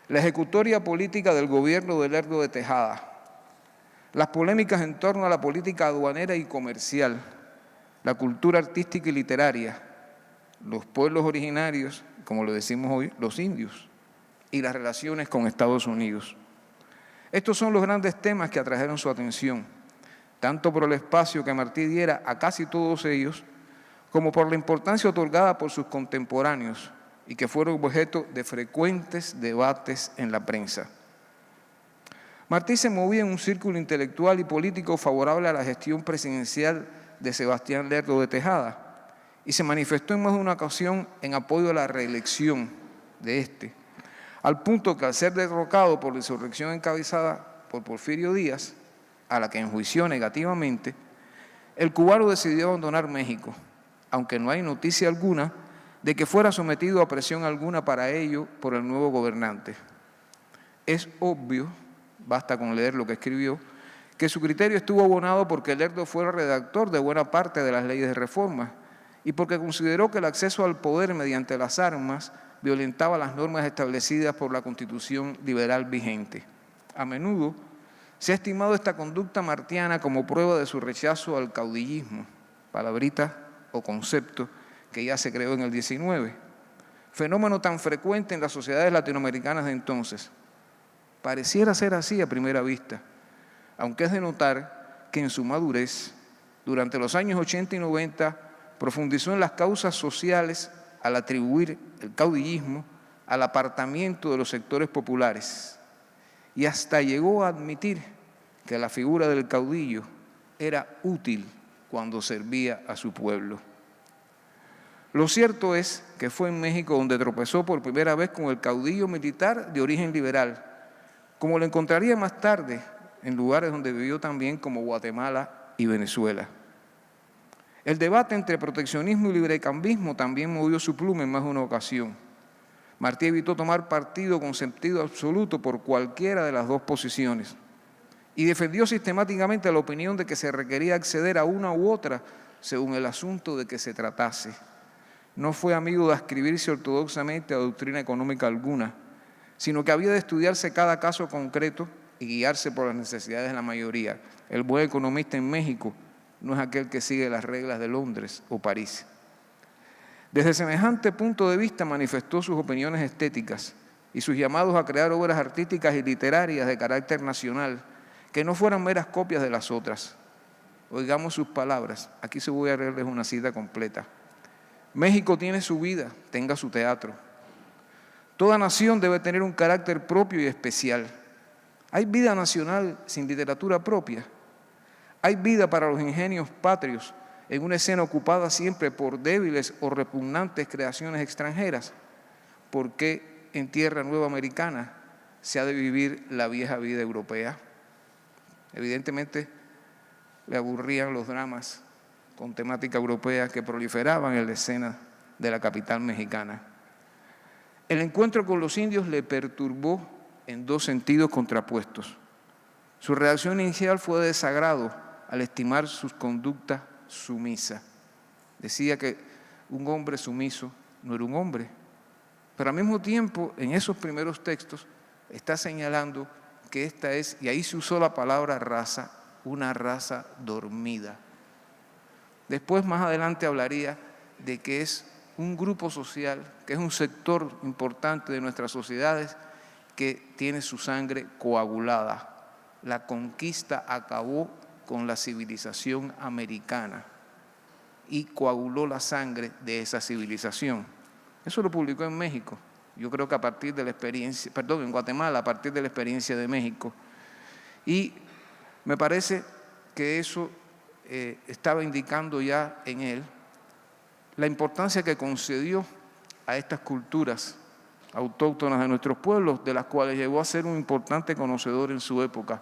La ejecutoria política del gobierno de Lerdo de Tejada, las polémicas en torno a la política aduanera y comercial, la cultura artística y literaria, los pueblos originarios, como lo decimos hoy, los indios, y las relaciones con Estados Unidos. Estos son los grandes temas que atrajeron su atención, tanto por el espacio que Martí diera a casi todos ellos, como por la importancia otorgada por sus contemporáneos y que fueron objeto de frecuentes debates en la prensa. Martí se movía en un círculo intelectual y político favorable a la gestión presidencial de Sebastián Lerdo de Tejada, y se manifestó en más de una ocasión en apoyo a la reelección de este, al punto que al ser derrocado por la insurrección encabezada por Porfirio Díaz, a la que enjuició negativamente, el cubano decidió abandonar México, aunque no hay noticia alguna de que fuera sometido a presión alguna para ello por el nuevo gobernante. Es obvio, basta con leer lo que escribió, que su criterio estuvo abonado porque Lerdo fuera redactor de buena parte de las leyes de reforma y porque consideró que el acceso al poder mediante las armas violentaba las normas establecidas por la Constitución liberal vigente. A menudo se ha estimado esta conducta martiana como prueba de su rechazo al caudillismo, palabrita o concepto que ya se creó en el 19, fenómeno tan frecuente en las sociedades latinoamericanas de entonces. Pareciera ser así a primera vista, aunque es de notar que en su madurez, durante los años 80 y 90, profundizó en las causas sociales al atribuir el caudillismo al apartamiento de los sectores populares y hasta llegó a admitir que la figura del caudillo era útil cuando servía a su pueblo. Lo cierto es que fue en México donde tropezó por primera vez con el caudillo militar de origen liberal, como lo encontraría más tarde en lugares donde vivió también como Guatemala y Venezuela. El debate entre proteccionismo y librecambismo también movió su pluma en más de una ocasión. Martí evitó tomar partido con sentido absoluto por cualquiera de las dos posiciones y defendió sistemáticamente la opinión de que se requería acceder a una u otra según el asunto de que se tratase. No fue amigo de adscribirse ortodoxamente a doctrina económica alguna, sino que había de estudiarse cada caso concreto y guiarse por las necesidades de la mayoría. El buen economista en México no es aquel que sigue las reglas de Londres o París. Desde semejante punto de vista manifestó sus opiniones estéticas y sus llamados a crear obras artísticas y literarias de carácter nacional que no fueran meras copias de las otras. Oigamos sus palabras. Aquí se voy a leerles una cita completa. México tiene su vida, tenga su teatro. Toda nación debe tener un carácter propio y especial. ¿Hay vida nacional sin literatura propia? ¿Hay vida para los ingenios patrios en una escena ocupada siempre por débiles o repugnantes creaciones extranjeras? ¿Por qué en tierra nueva americana se ha de vivir la vieja vida europea? Evidentemente le aburrían los dramas con temática europea que proliferaban en la escena de la capital mexicana. El encuentro con los indios le perturbó en dos sentidos contrapuestos. Su reacción inicial fue de desagrado al estimar sus conductas sumisas. Decía que un hombre sumiso no era un hombre, pero al mismo tiempo en esos primeros textos está señalando que esta es, y ahí se usó la palabra raza, una raza dormida. Después, más adelante, hablaría de que es un grupo social, que es un sector importante de nuestras sociedades que tiene su sangre coagulada. La conquista acabó con la civilización americana y coaguló la sangre de esa civilización. Eso lo publicó en México. Yo creo que a partir de la experiencia, en Guatemala, a partir de la experiencia de México. Y me parece que eso estaba indicando ya en él la importancia que concedió a estas culturas autóctonas de nuestros pueblos, de las cuales llegó a ser un importante conocedor en su época.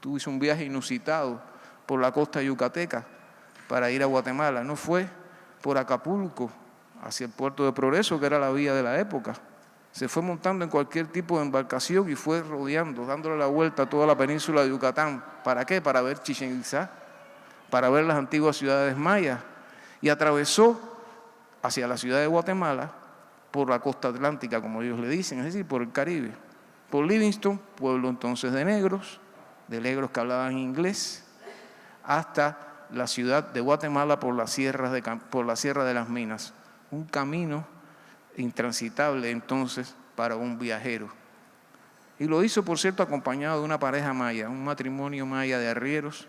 Hizo un viaje inusitado por la costa yucateca para ir a Guatemala. No fue por Acapulco hacia el puerto de Progreso, que era la vía de la época. Se fue montando en cualquier tipo de embarcación y fue rodeando, dándole la vuelta a toda la península de Yucatán. ¿Para qué? Para ver Chichén Itzá, para ver las antiguas ciudades mayas. Y atravesó hacia la ciudad de Guatemala por la costa atlántica, como ellos le dicen, es decir, por el Caribe. Por Livingston, pueblo entonces de negros que hablaban inglés, hasta la ciudad de Guatemala por la Sierra de las Minas. Un camino intransitable entonces para un viajero. Y lo hizo, por cierto, acompañado de una pareja maya, un matrimonio maya de arrieros,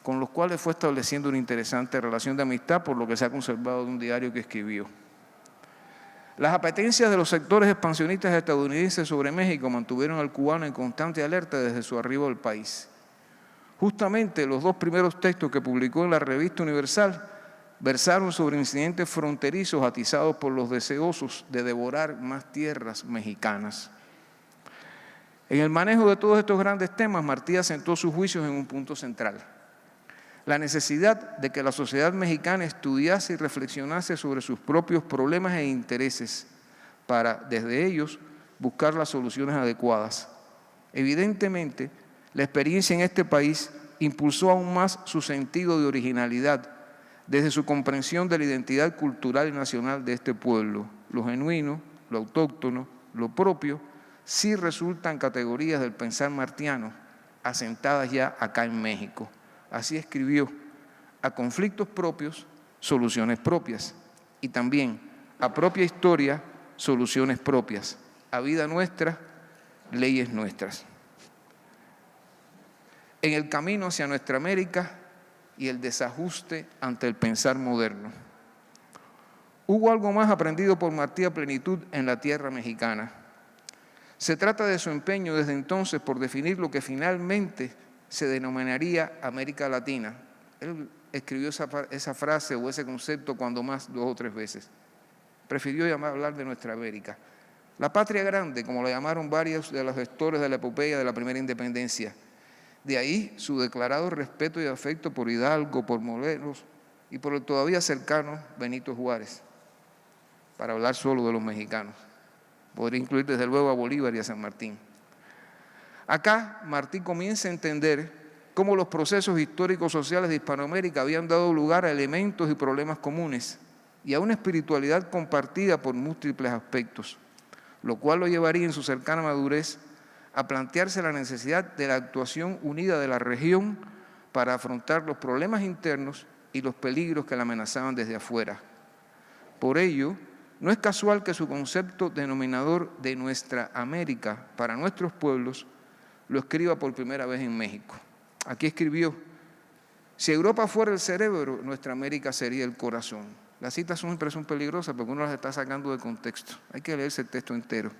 con los cuales fue estableciendo una interesante relación de amistad, por lo que se ha conservado de un diario que escribió. Las apetencias de los sectores expansionistas estadounidenses sobre México mantuvieron al cubano en constante alerta desde su arribo al país. Justamente los dos primeros textos que publicó en la Revista Universal versaron sobre incidentes fronterizos atizados por los deseosos de devorar más tierras mexicanas. En el manejo de todos estos grandes temas, Martí asentó sus juicios en un punto central: la necesidad de que la sociedad mexicana estudiase y reflexionase sobre sus propios problemas e intereses para, desde ellos, buscar las soluciones adecuadas. Evidentemente, la experiencia en este país impulsó aún más su sentido de originalidad, desde su comprensión de la identidad cultural y nacional de este pueblo. Lo genuino, lo autóctono, lo propio, sí resultan categorías del pensar martiano, asentadas ya acá en México. Así escribió: a conflictos propios, soluciones propias, y también a propia historia, soluciones propias, a vida nuestra, leyes nuestras. En el camino hacia nuestra América y el desajuste ante el pensar moderno. Hubo algo más aprendido por Martí a plenitud en la tierra mexicana. Se trata de su empeño desde entonces por definir lo que finalmente se denominaría América Latina. Él escribió esa frase o ese concepto cuando más 2 o 3 veces. Prefirió hablar de nuestra América. La patria grande, como la llamaron varios de los gestores de la epopeya de la primera independencia. De ahí su declarado respeto y afecto por Hidalgo, por Morelos y por el todavía cercano Benito Juárez, para hablar solo de los mexicanos. Podría incluir desde luego a Bolívar y a San Martín. Acá Martí comienza a entender cómo los procesos históricos sociales de Hispanoamérica habían dado lugar a elementos y problemas comunes y a una espiritualidad compartida por múltiples aspectos, lo cual lo llevaría en su cercana madurez a plantearse la necesidad de la actuación unida de la región para afrontar los problemas internos y los peligros que la amenazaban desde afuera. Por ello, no es casual que su concepto denominador de nuestra América para nuestros pueblos lo escriba por primera vez en México. Aquí escribió: si Europa fuera el cerebro, nuestra América sería el corazón. Las citas siempre son peligrosas porque uno las está sacando de contexto. Hay que leerse el texto entero.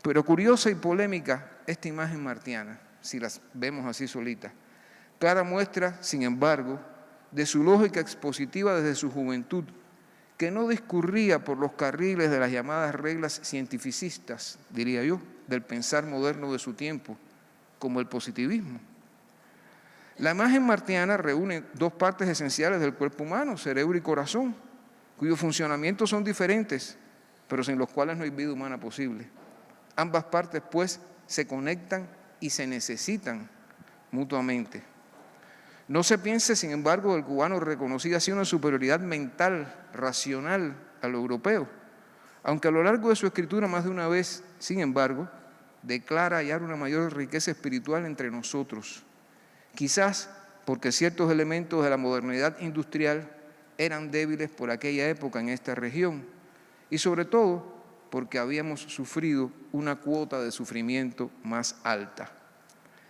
Pero curiosa y polémica esta imagen martiana, si las vemos así solitas. Clara muestra, sin embargo, de su lógica expositiva desde su juventud, que no discurría por los carriles de las llamadas reglas cientificistas, diría yo, del pensar moderno de su tiempo, como el positivismo. La imagen martiana reúne dos partes esenciales del cuerpo humano, cerebro y corazón, cuyos funcionamientos son diferentes, pero sin los cuales no hay vida humana posible. Ambas partes, pues, se conectan y se necesitan mutuamente. No se piense, sin embargo, el cubano reconocía así una superioridad mental, racional a lo europeo, aunque a lo largo de su escritura más de una vez, sin embargo, declara hallar una mayor riqueza espiritual entre nosotros, quizás porque ciertos elementos de la modernidad industrial eran débiles por aquella época en esta región y sobre todo porque habíamos sufrido una cuota de sufrimiento más alta.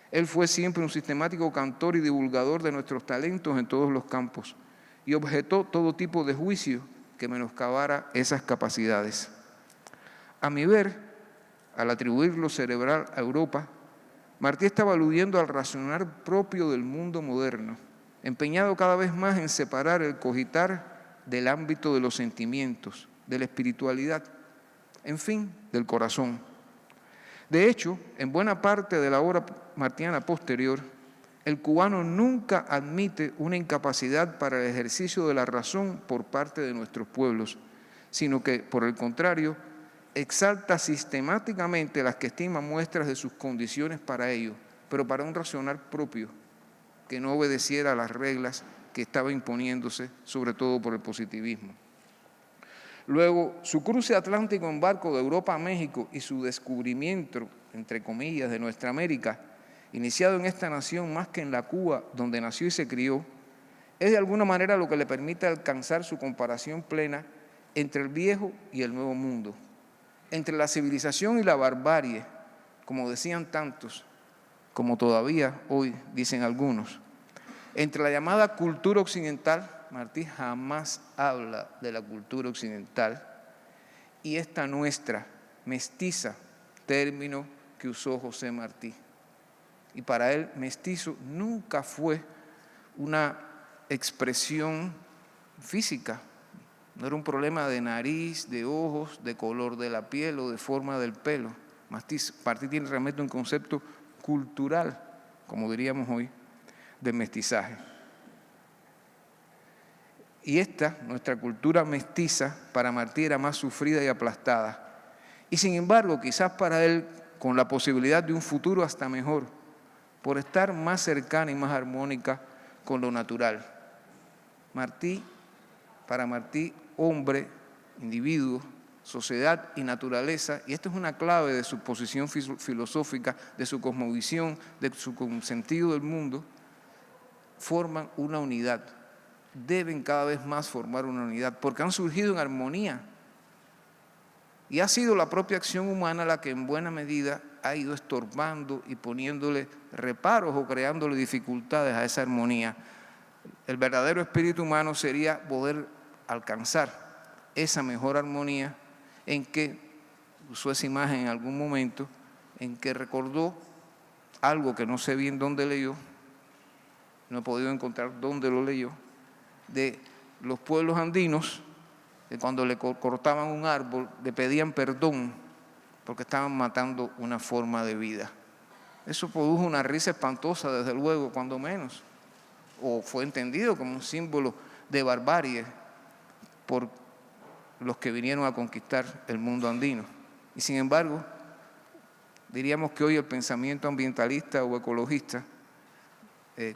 Él fue siempre un sistemático cantor y divulgador de nuestros talentos en todos los campos y objetó todo tipo de juicio que menoscabara esas capacidades. A mi ver, al atribuir lo cerebral a Europa, Martí estaba aludiendo al razonar propio del mundo moderno, empeñado cada vez más en separar el cogitar del ámbito de los sentimientos, de la espiritualidad, en fin, del corazón. De hecho, en buena parte de la obra martiana posterior, el cubano nunca admite una incapacidad para el ejercicio de la razón por parte de nuestros pueblos, sino que, por el contrario, exalta sistemáticamente las que estima muestras de sus condiciones para ello, pero para un razonar propio, que no obedeciera a las reglas que estaba imponiéndose, sobre todo por el positivismo. Luego, su cruce atlántico en barco de Europa a México y su descubrimiento, entre comillas, de nuestra América, iniciado en esta nación más que en la Cuba donde nació y se crió, es de alguna manera lo que le permite alcanzar su comparación plena entre el viejo y el nuevo mundo, entre la civilización y la barbarie, como decían tantos, como todavía hoy dicen algunos, entre la llamada cultura occidental. Martí jamás habla de la cultura occidental y esta nuestra, mestiza, término que usó José Martí. Y para él, mestizo nunca fue una expresión física, no era un problema de nariz, de ojos, de color de la piel o de forma del pelo. Martí tiene realmente un concepto cultural, como diríamos hoy, de mestizaje. Y esta, nuestra cultura mestiza, para Martí era más sufrida y aplastada. Y sin embargo, quizás para él, con la posibilidad de un futuro hasta mejor, por estar más cercana y más armónica con lo natural. Para Martí, hombre, individuo, sociedad y naturaleza, y esto es una clave de su posición filosófica, de su cosmovisión, de su sentido del mundo, forman una unidad. Deben cada vez más formar una unidad, porque han surgido en armonía. Y ha sido la propia acción humana la que en buena medida ha ido estorbando y poniéndole reparos o creándole dificultades a esa armonía. El verdadero espíritu humano sería poder alcanzar esa mejor armonía en que, usó esa imagen en algún momento, en que recordó algo que no sé bien dónde leyó, no he podido encontrar dónde lo leyó, de los pueblos andinos, que cuando le cortaban un árbol le pedían perdón porque estaban matando una forma de vida. Eso produjo una risa espantosa, desde luego, cuando menos, o fue entendido como un símbolo de barbarie por los que vinieron a conquistar el mundo andino. Y sin embargo, diríamos que hoy el pensamiento ambientalista o ecologista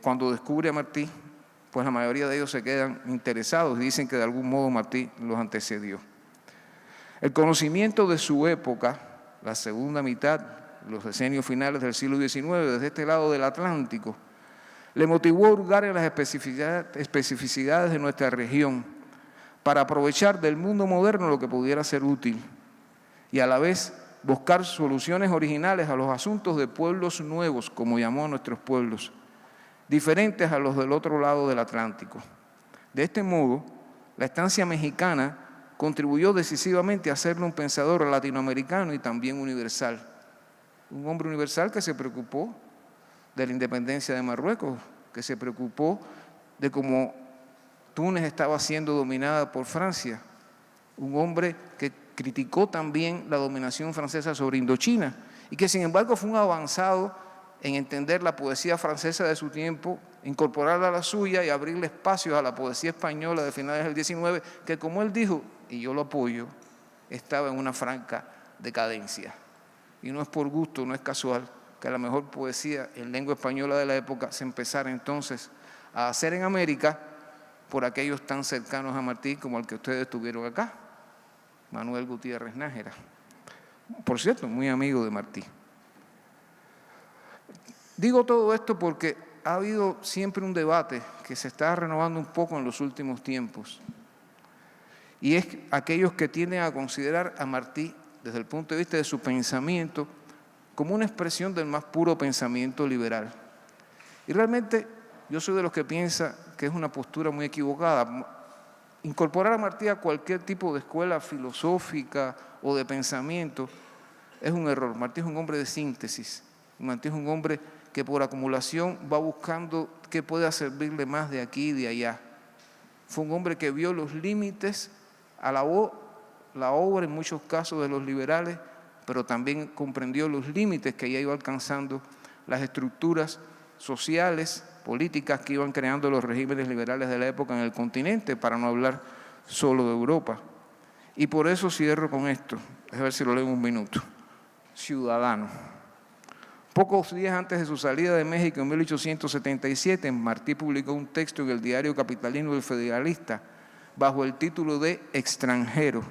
cuando descubre a Martí, pues la mayoría de ellos se quedan interesados y dicen que de algún modo Martí los antecedió. El conocimiento de su época, la segunda mitad, los decenios finales del siglo XIX, desde este lado del Atlántico, le motivó a hurgar en las especificidades de nuestra región para aprovechar del mundo moderno lo que pudiera ser útil y a la vez buscar soluciones originales a los asuntos de pueblos nuevos, como llamó a nuestros pueblos, diferentes a los del otro lado del Atlántico. De este modo, la estancia mexicana contribuyó decisivamente a hacerle un pensador latinoamericano y también universal. Un hombre universal que se preocupó de la independencia de Marruecos, que se preocupó de cómo Túnez estaba siendo dominada por Francia. Un hombre que criticó también la dominación francesa sobre Indochina y que sin embargo fue un avanzado en entender la poesía francesa de su tiempo, incorporarla a la suya y abrirle espacios a la poesía española de finales del XIX, que como él dijo, y yo lo apoyo, estaba en una franca decadencia. Y no es por gusto, no es casual que la mejor poesía en lengua española de la época se empezara entonces a hacer en América por aquellos tan cercanos a Martí como el que ustedes tuvieron acá, Manuel Gutiérrez Nájera. Por cierto, muy amigo de Martí. Digo todo esto porque ha habido siempre un debate que se está renovando un poco en los últimos tiempos, y es aquellos que tienden a considerar a Martí, desde el punto de vista de su pensamiento, como una expresión del más puro pensamiento liberal. Y realmente yo soy de los que piensa que es una postura muy equivocada. Incorporar a Martí a cualquier tipo de escuela filosófica o de pensamiento es un error. Martí es un hombre de síntesis. Martí es un hombre que por acumulación va buscando qué pueda servirle más de aquí y de allá. Fue un hombre que vio los límites a la obra en muchos casos de los liberales, pero también comprendió los límites que ya iba alcanzando las estructuras sociales, políticas que iban creando los regímenes liberales de la época en el continente, para no hablar solo de Europa. Y por eso cierro con esto, a ver si lo leo en un minuto. Ciudadano. Pocos días antes de su salida de México en 1877, Martí publicó un texto en el diario capitalino El Federalista bajo el título de Extranjero,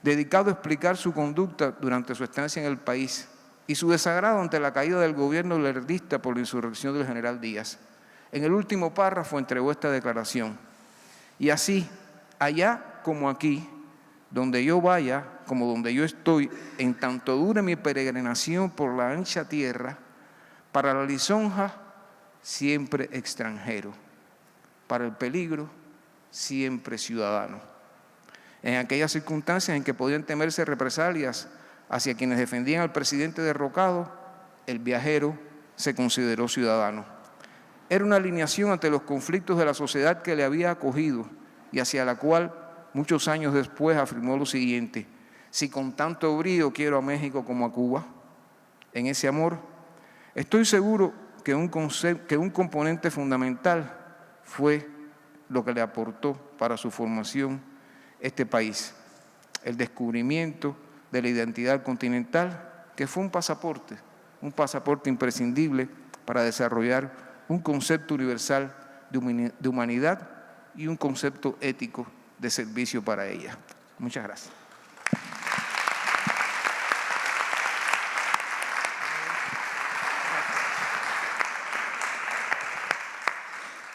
dedicado a explicar su conducta durante su estancia en el país y su desagrado ante la caída del gobierno lerdista por la insurrección del general Díaz. En el último párrafo entregó esta declaración: y así, allá como aquí, donde yo vaya, como donde yo estoy, en tanto dure mi peregrinación por la ancha tierra, para la lisonja, siempre extranjero, para el peligro, siempre ciudadano. En aquellas circunstancias en que podían temerse represalias hacia quienes defendían al presidente derrocado, el viajero se consideró ciudadano. Era una alineación ante los conflictos de la sociedad que le había acogido y hacia la cual muchos años después afirmó lo siguiente: si con tanto brío quiero a México como a Cuba, en ese amor, estoy seguro que un componente fundamental fue lo que le aportó para su formación este país: el descubrimiento de la identidad continental, que fue un pasaporte imprescindible para desarrollar un concepto universal de humanidad y un concepto ético de servicio para ella. Muchas gracias.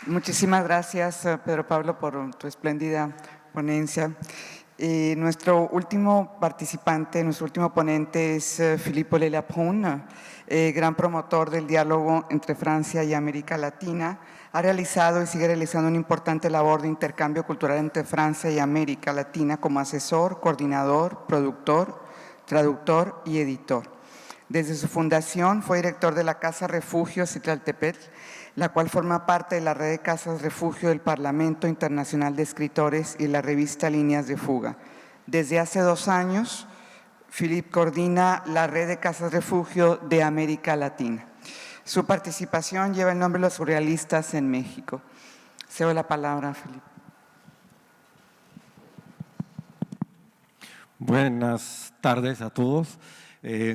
Muchísimas gracias, Pedro Pablo, por tu espléndida ponencia. Nuestro último participante, nuestro último ponente es Filippo Lelapun, gran promotor del diálogo entre Francia y América Latina. Ha realizado y sigue realizando una importante labor de intercambio cultural entre Francia y América Latina como asesor, coordinador, productor, traductor y editor. Desde su fundación fue director de la Casa Refugio Citlaltépetl, la cual forma parte de la red de Casas Refugio del Parlamento Internacional de Escritores y la revista Líneas de Fuga. Desde hace 2 años, Philippe coordina la red de Casas Refugio de América Latina. Su participación lleva el nombre de los surrealistas en México. Cedo la palabra a Philippe. Buenas tardes a todos.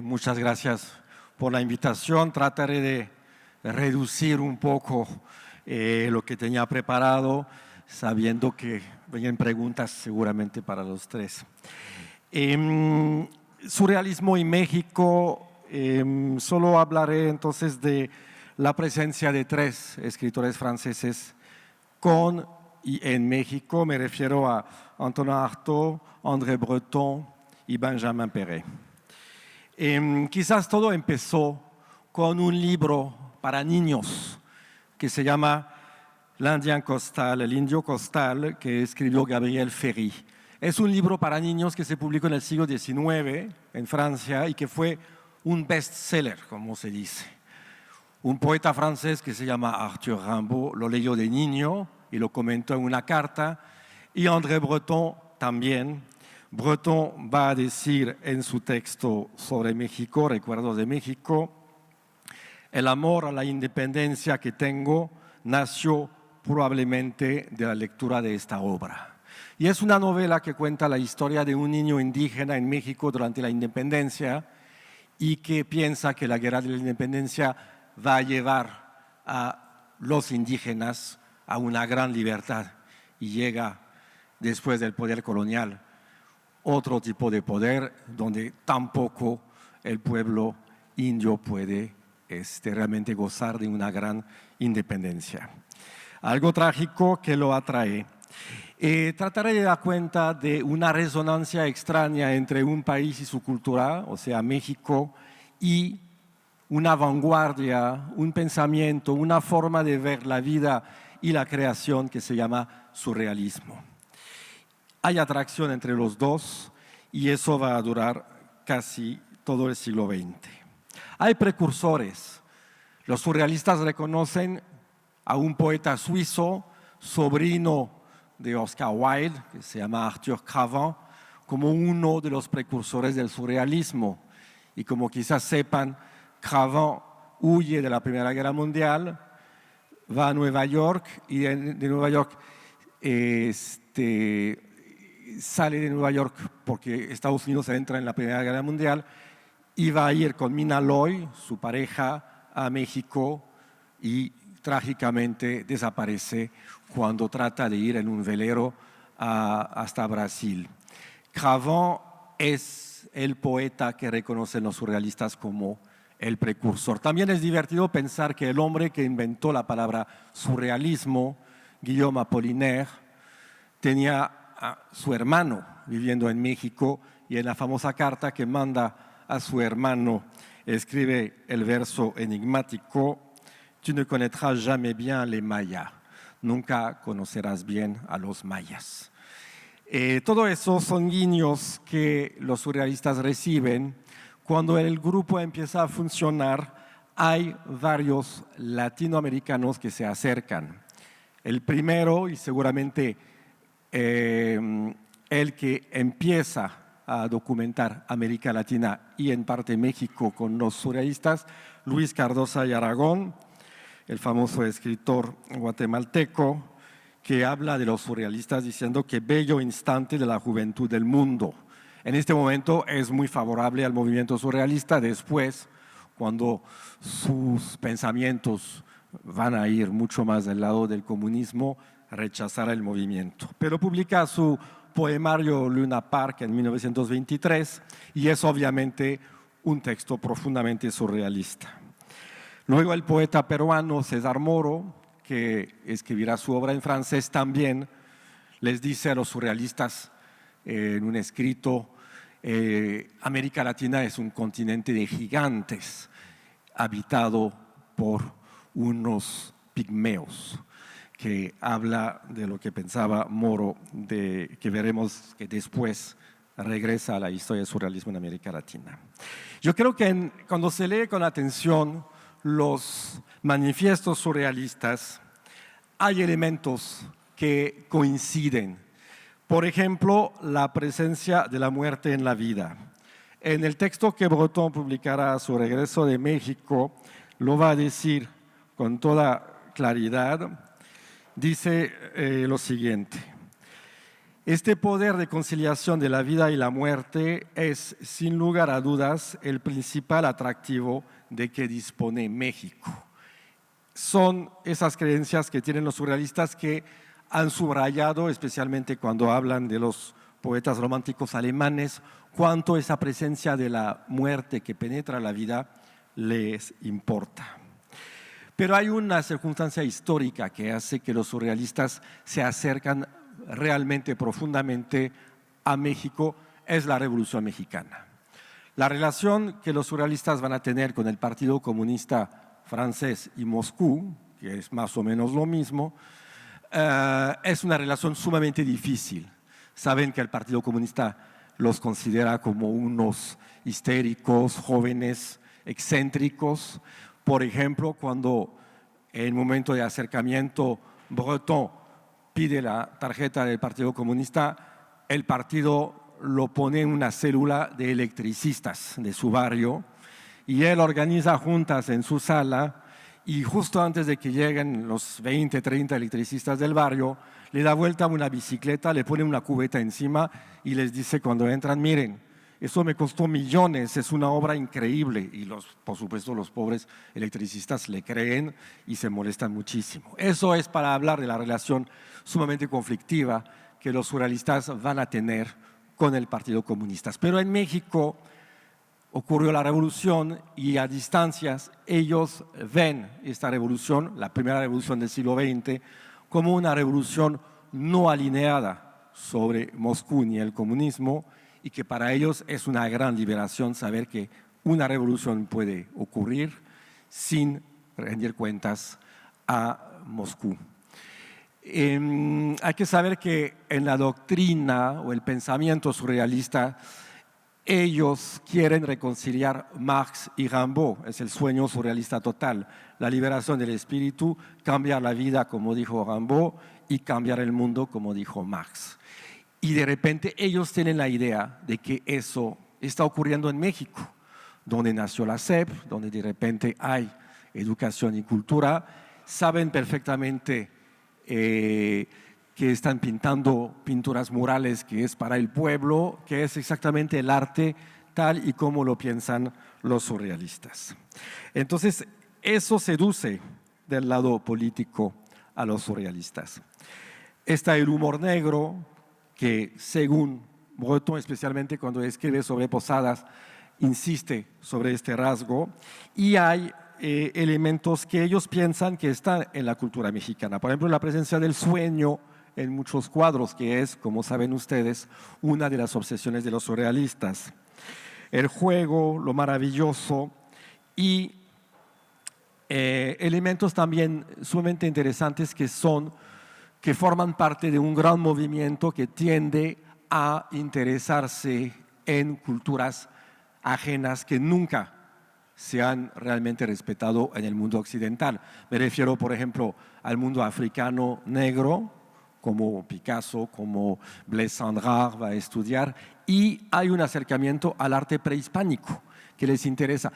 Muchas gracias por la invitación. Trataré de reducir un poco lo que tenía preparado, sabiendo que venían preguntas seguramente para los tres. Surrealismo y México, solo hablaré entonces de la presencia de tres escritores franceses con y en México. Me refiero a Antonin Artaud, André Breton y Benjamin Péret. Quizás todo empezó con un libro para niños que se llama L'Indien Costal, el indio costal, que escribió Gabriel Ferry. Es un libro para niños que se publicó en el siglo XIX en Francia y que fue un bestseller, como se dice. Un poeta francés que se llama Arthur Rimbaud lo leyó de niño y lo comentó en una carta, y André Breton también. Breton va a decir en su texto sobre México, Recuerdos de México: el amor a la independencia que tengo nació probablemente de la lectura de esta obra. Y es una novela que cuenta la historia de un niño indígena en México durante la independencia y que piensa que la guerra de la independencia va a llevar a los indígenas a una gran libertad, y llega después del poder colonial otro tipo de poder donde tampoco el pueblo indio puede realmente gozar de una gran independencia. Algo trágico que lo atrae. Trataré de dar cuenta de una resonancia extraña entre un país y su cultura, o sea, México, y una vanguardia, un pensamiento, una forma de ver la vida y la creación que se llama surrealismo. Hay atracción entre los dos y eso va a durar casi todo el siglo XX. Hay precursores. Los surrealistas reconocen a un poeta suizo, sobrino de Oscar Wilde, que se llama Arthur Cravant, como uno de los precursores del surrealismo. Y como quizás sepan, Cravant huye de la Primera Guerra Mundial, va a Nueva York y de Nueva York sale de Nueva York porque Estados Unidos entra en la Primera Guerra Mundial y va a ir con Mina Loy, su pareja, a México, y trágicamente desaparece cuando trata de ir en un velero hasta Brasil. Cravant es el poeta que reconocen los surrealistas como el precursor. También es divertido pensar que el hombre que inventó la palabra surrealismo, Guillaume Apollinaire, tenía a su hermano viviendo en México, y en la famosa carta que manda a su hermano escribe el verso enigmático: tu ne connaîtras jamais bien les mayas, nunca conocerás bien a los mayas. Todo eso son guiños que los surrealistas reciben. Cuando el grupo empieza a funcionar, hay varios latinoamericanos que se acercan. El primero, y seguramente el que empieza a documentar América Latina y en parte México con los surrealistas, Luis Cardosa y Aragón, el famoso escritor guatemalteco, que habla de los surrealistas diciendo que bello instante de la juventud del mundo. En este momento es muy favorable al movimiento surrealista. Después, cuando sus pensamientos van a ir mucho más del lado del comunismo, rechazará el movimiento. Pero publica su poemario Luna Park en 1923 y es obviamente un texto profundamente surrealista. Luego el poeta peruano César Moro, que escribirá su obra en francés, también les dice a los surrealistas en un escrito: América Latina es un continente de gigantes habitado por unos pigmeos, que habla de lo que pensaba Moro, que veremos que después regresa a la historia del surrealismo en América Latina. Yo creo que cuando se lee con atención los manifiestos surrealistas, hay elementos que coinciden. Por ejemplo, la presencia de la muerte en la vida. En el texto que Breton publicará a su regreso de México, lo va a decir con toda claridad. Dice lo siguiente: este poder de conciliación de la vida y la muerte es, sin lugar a dudas, el principal atractivo de que dispone México. son esas creencias que tienen los surrealistas que han subrayado, especialmente cuando hablan de los poetas románticos alemanes, cuánto esa presencia de la muerte que penetra la vida les importa. Pero hay una circunstancia histórica que hace que los surrealistas se acercan realmente profundamente a México, es la Revolución Mexicana. La relación que los surrealistas van a tener con el Partido Comunista Francés y Moscú, que es más o menos lo mismo, es una relación sumamente difícil. Saben que el Partido Comunista los considera como unos histéricos, jóvenes, excéntricos. Por ejemplo, cuando en el momento de acercamiento Breton pide la tarjeta del Partido Comunista, el partido lo pone en una célula de electricistas de su barrio y él organiza juntas en su sala y justo antes de que lleguen los 20, 30 electricistas del barrio, le da vuelta a una bicicleta, le pone una cubeta encima y les dice cuando entran, miren, eso me costó millones, es una obra increíble. Y por supuesto los pobres electricistas le creen y se molestan muchísimo. Eso es para hablar de la relación sumamente conflictiva que los surrealistas van a tener con el Partido Comunista. Pero en México ocurrió la revolución y a distancias ellos ven esta revolución, la primera revolución del siglo XX, como una revolución no alineada sobre Moscú ni el comunismo, y que para ellos es una gran liberación saber que una revolución puede ocurrir sin rendir cuentas a Moscú. Hay que saber que en la doctrina o el pensamiento surrealista ellos quieren reconciliar Marx y Rimbaud, es el sueño surrealista total, la liberación del espíritu, cambiar la vida como dijo Rimbaud y cambiar el mundo como dijo Marx. Y de repente ellos tienen la idea de que eso está ocurriendo en México, donde nació la SEP, donde de repente hay educación y cultura, saben perfectamente que están pintando pinturas murales que es para el pueblo, que es exactamente el arte tal y como lo piensan los surrealistas. Entonces, eso seduce del lado político a los surrealistas. Está el humor negro, que según Breton, especialmente cuando escribe sobre Posadas, insiste sobre este rasgo, y hay elementos que ellos piensan que están en la cultura mexicana. Por ejemplo, la presencia del sueño en muchos cuadros, que es, como saben ustedes, una de las obsesiones de los surrealistas. El juego, lo maravilloso y elementos también sumamente interesantes que forman parte de un gran movimiento que tiende a interesarse en culturas ajenas que nunca se han realmente respetado en el mundo occidental. Me refiero, por ejemplo, al mundo africano negro, como Picasso, como Blaise Cendrars va a estudiar, y hay un acercamiento al arte prehispánico que les interesa.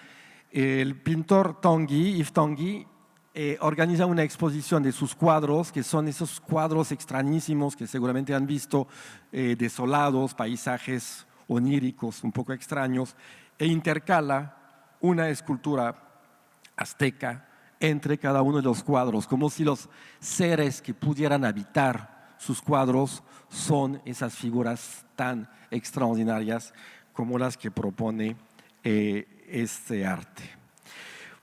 El pintor Yves Tanguy organiza una exposición de sus cuadros, que son esos cuadros extrañísimos que seguramente han visto, desolados, paisajes oníricos, un poco extraños, e intercala una escultura azteca entre cada uno de los cuadros, como si los seres que pudieran habitar sus cuadros son esas figuras tan extraordinarias como las que propone este arte.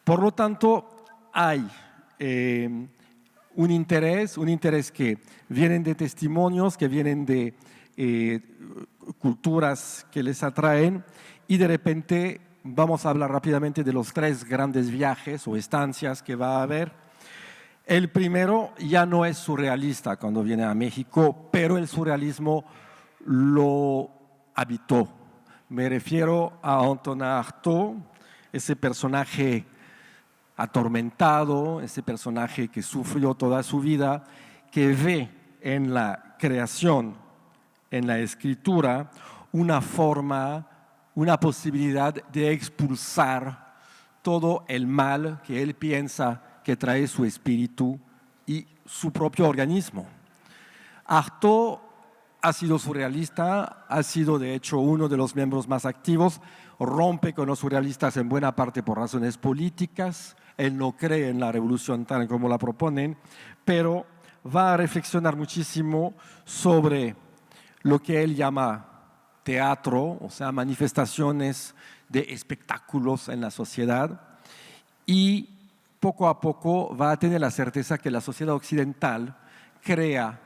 Por lo tanto, hay un interés que vienen de testimonios, que vienen de culturas que les atraen, y de repente vamos a hablar rápidamente de los 3 grandes viajes o estancias que va a haber. El primero ya no es surrealista cuando viene a México, pero el surrealismo lo habitó. Me refiero a Antonin Artaud, ese personaje atormentado, ese personaje que sufrió toda su vida, que ve en la creación, en la escritura, una forma, una posibilidad de expulsar todo el mal que él piensa que trae su espíritu y su propio organismo. Artaud ha sido surrealista, ha sido de hecho uno de los miembros más activos, rompe con los surrealistas en buena parte por razones políticas, él no cree en la revolución tal como la proponen, pero va a reflexionar muchísimo sobre lo que él llama teatro, o sea, manifestaciones de espectáculos en la sociedad, y poco a poco va a tener la certeza que la sociedad occidental crea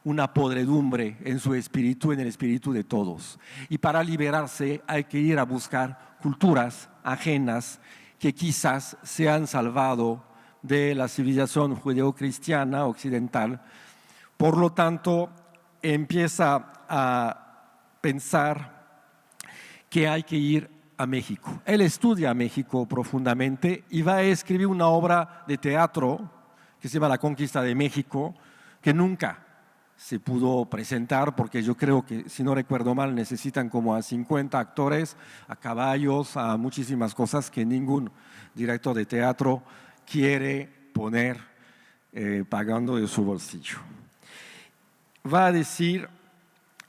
una podredumbre en su espíritu, en el espíritu de todos. Y para liberarse hay que ir a buscar culturas ajenas que quizás se han salvado de la civilización judeocristiana occidental. Por lo tanto, empieza a pensar que hay que ir a México. Él estudia México profundamente y va a escribir una obra de teatro que se llama La Conquista de México, que nunca se pudo presentar porque yo creo que, si no recuerdo mal, necesitan como a 50 actores, a caballos, a muchísimas cosas que ningún director de teatro quiere poner pagando de su bolsillo. Va a decir,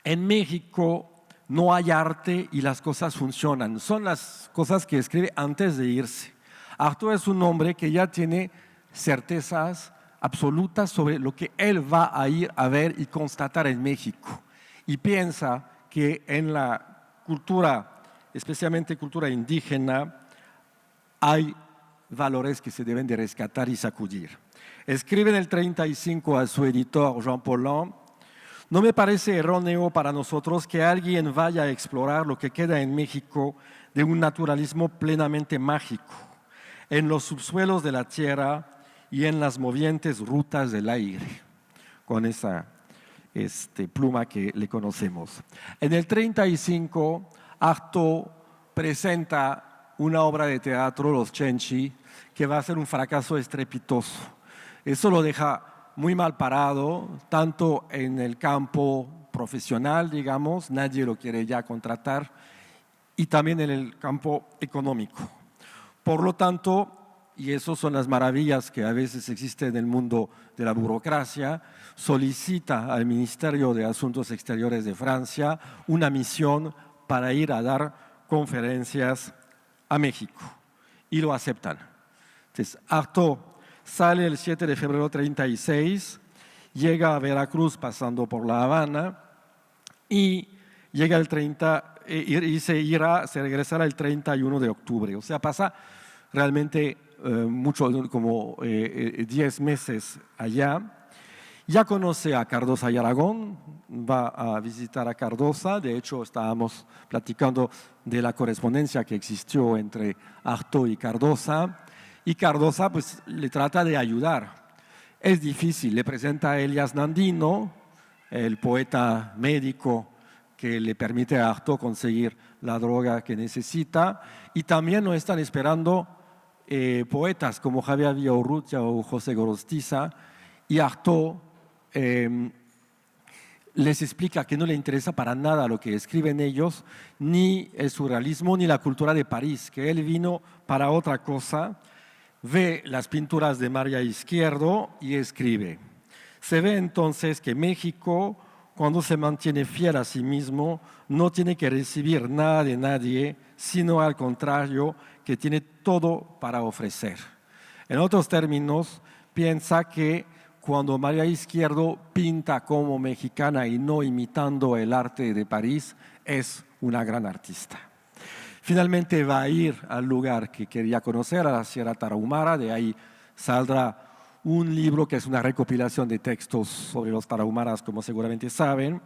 en México no hay arte y las cosas funcionan. Son las cosas que escribe antes de irse. Artaud es un hombre que ya tiene certezas absolutas sobre lo que él va a ir a ver y constatar en México. Y piensa que en la cultura, especialmente cultura indígena, hay valores que se deben de rescatar y sacudir. Escribe en el 35 a su editor Jean Paulhan: no me parece erróneo para nosotros que alguien vaya a explorar lo que queda en México de un naturalismo plenamente mágico, en los subsuelos de la tierra y en las movientes rutas del aire, con esa pluma que le conocemos. En el 35, Artaud presenta una obra de teatro, Los Chenchi, que va a ser un fracaso estrepitoso. Eso lo deja muy mal parado, tanto en el campo profesional, digamos, nadie lo quiere ya contratar, y también en el campo económico. Por lo tanto, y esas son las maravillas que a veces existen en el mundo de la burocracia, solicita al Ministerio de Asuntos Exteriores de Francia una misión para ir a dar conferencias a México, y lo aceptan. Entonces, Artaud sale el 7 de febrero 36, llega a Veracruz pasando por La Habana y llega el 30 y se regresará el 31 de octubre. O sea, pasa realmente mucho, como 10 meses allá. Ya conoce a Cardosa y Aragón, va a visitar a Cardosa. De hecho, estábamos platicando de la correspondencia que existió entre Artaud y Cardosa. Y Cardosa pues le trata de ayudar. Es difícil, le presenta a Elias Nandino, el poeta médico que le permite a Artaud conseguir la droga que necesita, y también lo están esperando poetas como Javier Villaurrutia o José Gorostiza, y Artaud les explica que no le interesa para nada lo que escriben ellos, ni el surrealismo ni la cultura de París, que él vino para otra cosa. Ve las pinturas de María Izquierdo y escribe: se ve entonces que México, cuando se mantiene fiel a sí mismo, no tiene que recibir nada de nadie, sino al contrario, que tiene todo para ofrecer. En otros términos, piensa que cuando María Izquierdo pinta como mexicana y no imitando el arte de París, es una gran artista. Finalmente va a ir al lugar que quería conocer, a la Sierra Tarahumara. De ahí saldrá un libro que es una recopilación de textos sobre los tarahumaras, como seguramente saben,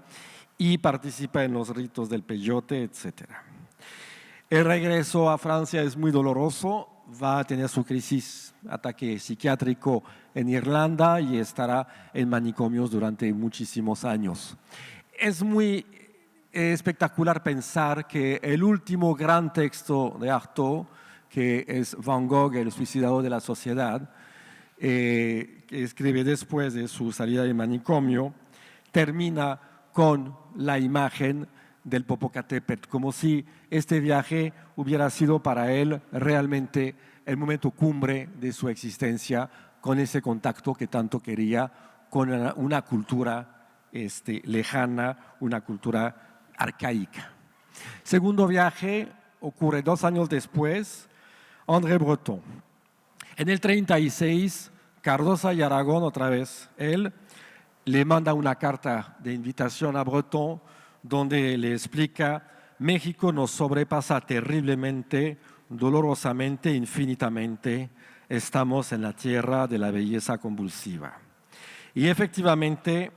y participa en los ritos del peyote, etc. El regreso a Francia es muy doloroso. Va a tener su crisis, ataque psiquiátrico en Irlanda, y estará en manicomios durante muchísimos años. Es muy espectacular pensar que el último gran texto de Artaud, que es Van Gogh, el suicidador de la sociedad, que escribe después de su salida del manicomio, termina con la imagen del Popocatépetl, como si este viaje hubiera sido para él realmente el momento cumbre de su existencia, con ese contacto que tanto quería con una cultura lejana, una cultura arcaica. Segundo viaje ocurre 2 años después, André Breton. En el 36, Cardosa y Aragón, otra vez él, le manda una carta de invitación a Breton donde le explica: México nos sobrepasa terriblemente, dolorosamente, infinitamente. Estamos en la tierra de la belleza convulsiva. Y efectivamente,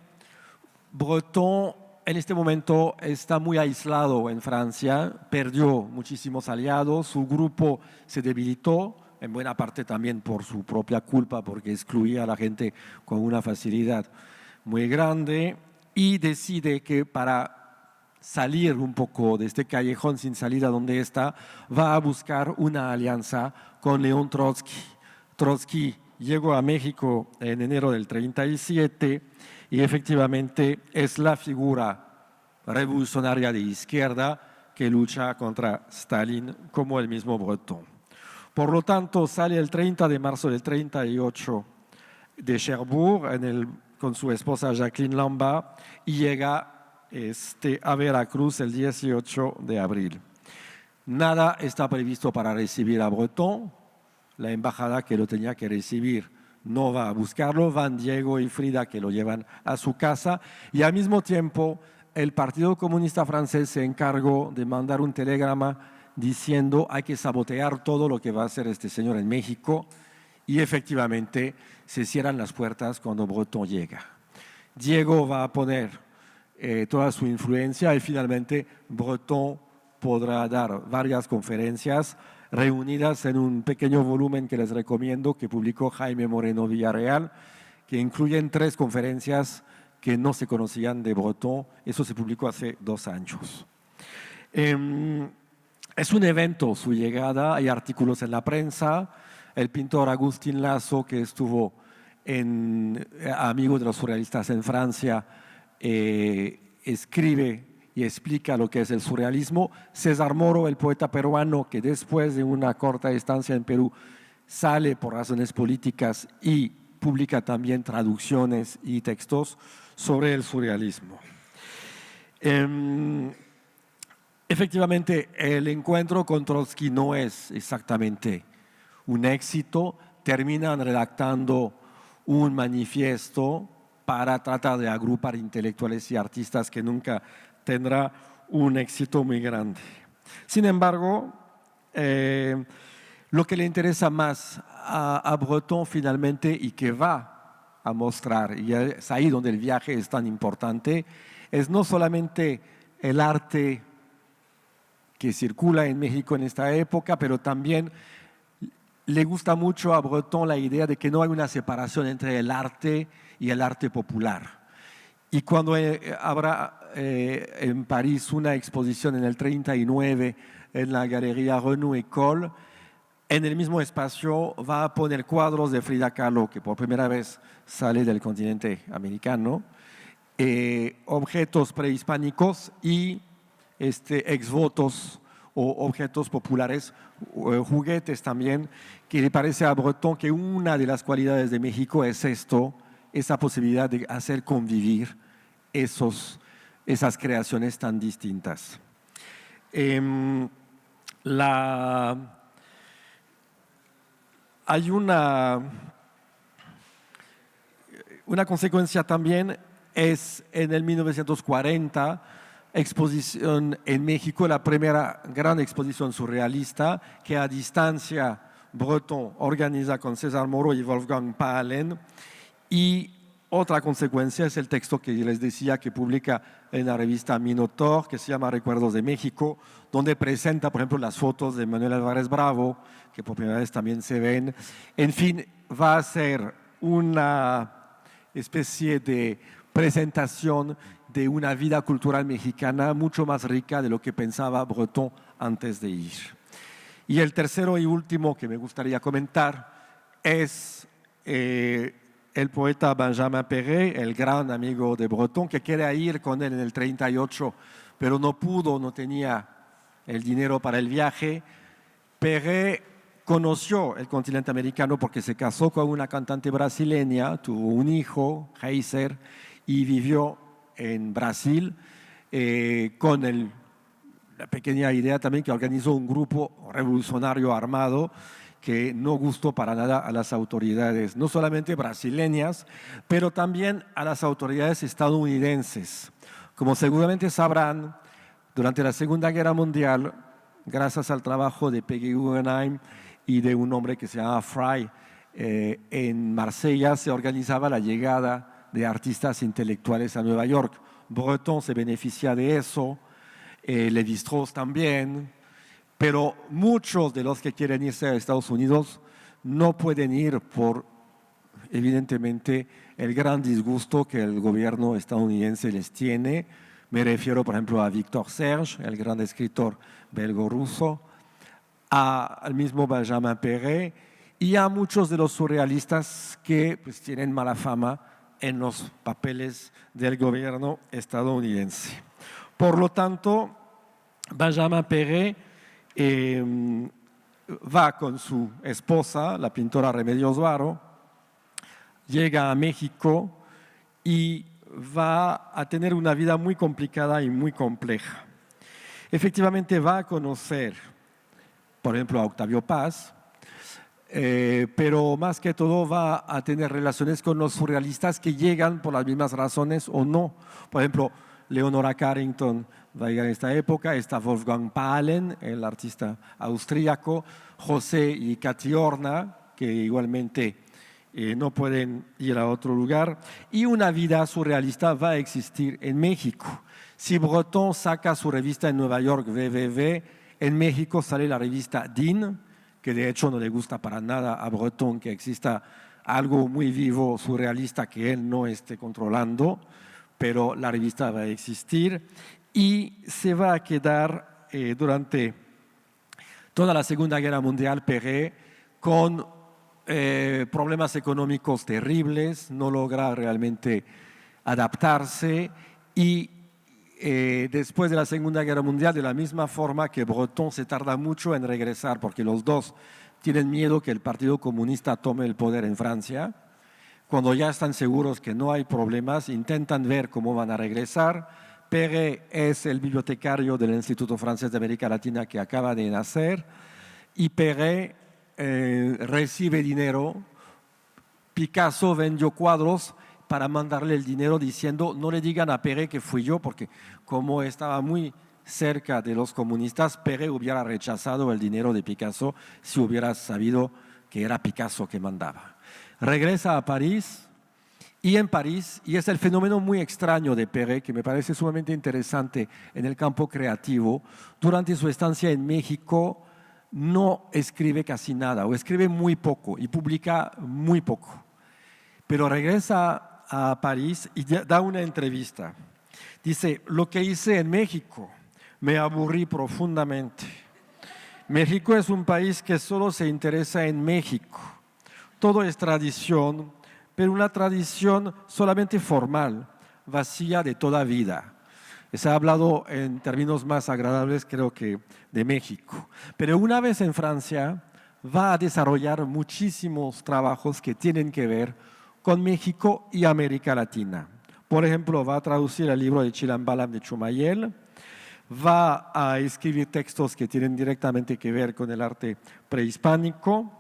Breton en este momento está muy aislado en Francia, perdió muchísimos aliados, su grupo se debilitó, en buena parte también por su propia culpa, porque excluía a la gente con una facilidad muy grande, y decide que para salir un poco de este callejón sin salida donde está, va a buscar una alianza con León Trotsky. Trotsky llegó a México en enero del 37 y efectivamente es la figura revolucionaria de izquierda que lucha contra Stalin, como el mismo Breton. Por lo tanto, sale el 30 de marzo del 38 de Cherbourg con su esposa Jacqueline Lamba y llega a Veracruz el 18 de abril. Nada está previsto para recibir a Breton. La embajada que lo tenía que recibir no va a buscarlo, van Diego y Frida que lo llevan a su casa, y al mismo tiempo el Partido Comunista Francés se encargó de mandar un telegrama diciendo: hay que sabotear todo lo que va a hacer este señor en México, y efectivamente se cierran las puertas cuando Breton llega. Diego va a poner toda su influencia y finalmente Breton podrá dar varias conferencias reunidas en un pequeño volumen que les recomiendo, que publicó Jaime Moreno Villarreal, que incluyen 3 conferencias que no se conocían de Breton. Eso se publicó hace 2 años. Es un evento su llegada, hay artículos en la prensa. El pintor Agustín Lazo, que estuvo amigo de los surrealistas en Francia, escribe y explica lo que es el surrealismo. César Moro, el poeta peruano, que después de una corta estancia en Perú sale por razones políticas y publica también traducciones y textos sobre el surrealismo. Efectivamente, el encuentro con Trotsky no es exactamente un éxito. Terminan redactando un manifiesto para tratar de agrupar intelectuales y artistas que nunca tendrá un éxito muy grande. Sin embargo, lo que le interesa más a Breton finalmente, y que va a mostrar, y es ahí donde el viaje es tan importante, es no solamente el arte que circula en México en esta época, pero también le gusta mucho a Breton la idea de que no hay una separación entre el arte y el arte popular. Y cuando habrá en París una exposición en el 39 en la Galería Renaud École, en el mismo espacio va a poner cuadros de Frida Kahlo, que por primera vez sale del continente americano, objetos prehispánicos y exvotos o objetos populares, juguetes también, que le parece a Breton que una de las cualidades de México es esa posibilidad de hacer convivir esas creaciones tan distintas. Hay una consecuencia también, es en el 1940, exposición en México, la primera gran exposición surrealista que a distancia Breton organiza con César Moro y Wolfgang Paalen. Y otra consecuencia es el texto que les decía que publica en la revista Minotaur, que se llama Recuerdos de México, donde presenta, por ejemplo, las fotos de Manuel Álvarez Bravo, que por primera vez también se ven. En fin, va a ser una especie de presentación de una vida cultural mexicana mucho más rica de lo que pensaba Breton antes de ir. Y el tercero y último que me gustaría comentar es el poeta Benjamin Péret, el gran amigo de Breton, que quería ir con él en el 38, pero no pudo, no tenía el dinero para el viaje. Péret conoció el continente americano porque se casó con una cantante brasileña, tuvo un hijo, Heiser, y vivió en Brasil, con la pequeña idea también que organizó un grupo revolucionario armado que no gustó para nada a las autoridades, no solamente brasileñas, pero también a las autoridades estadounidenses. Como seguramente sabrán, durante la Segunda Guerra Mundial, gracias al trabajo de Peggy Guggenheim y de un hombre que se llama Fry, en Marsella se organizaba la llegada de artistas intelectuales a Nueva York. Breton se beneficia de eso, Lévi-Strauss también, pero muchos de los que quieren irse a Estados Unidos no pueden ir por, evidentemente, el gran disgusto que el gobierno estadounidense les tiene. Me refiero, por ejemplo, a Victor Serge, el gran escritor belgo-ruso, al mismo Benjamin Péret y a muchos de los surrealistas que pues, tienen mala fama en los papeles del gobierno estadounidense. Por lo tanto, Benjamin Péret va con su esposa, la pintora Remedios Varo, llega a México y va a tener una vida muy complicada y muy compleja. Efectivamente va a conocer, por ejemplo, a Octavio Paz, pero más que todo va a tener relaciones con los surrealistas que llegan por las mismas razones o no. Por ejemplo, Leonora Carrington va a llegar en esta época, está Wolfgang Paalen, el artista austríaco, José y Katy Horna, que igualmente no pueden ir a otro lugar, y una vida surrealista va a existir en México. Si Breton saca su revista en Nueva York, WWW, en México sale la revista DIN, que de hecho no le gusta para nada a Breton que exista algo muy vivo, surrealista, que él no esté controlando, pero la revista va a existir y se va a quedar durante toda la Segunda Guerra Mundial Péret con problemas económicos terribles, no logra realmente adaptarse y después de la Segunda Guerra Mundial, de la misma forma que Breton se tarda mucho en regresar porque los dos tienen miedo que el Partido Comunista tome el poder en Francia, cuando ya están seguros que no hay problemas, intentan ver cómo van a regresar. Péret es el bibliotecario del Instituto Francés de América Latina que acaba de nacer y Péret recibe dinero. Picasso vendió cuadros para mandarle el dinero diciendo no le digan a Péret que fui yo, porque como estaba muy cerca de los comunistas, Péret hubiera rechazado el dinero de Picasso si hubiera sabido que era Picasso que mandaba. Regresa a París y en París, y es el fenómeno muy extraño de Péret que me parece sumamente interesante en el campo creativo, durante su estancia en México no escribe casi nada o escribe muy poco y publica muy poco, pero regresa a París y da una entrevista. Dice, lo que hice en México me aburrí profundamente. México es un país que solo se interesa en México. Todo es tradición, pero una tradición solamente formal, vacía de toda vida. Se ha hablado en términos más agradables, creo que, de México. Pero una vez en Francia, va a desarrollar muchísimos trabajos que tienen que ver con México y América Latina. Por ejemplo, va a traducir el libro de Chilambalam de Chumayel, va a escribir textos que tienen directamente que ver con el arte prehispánico,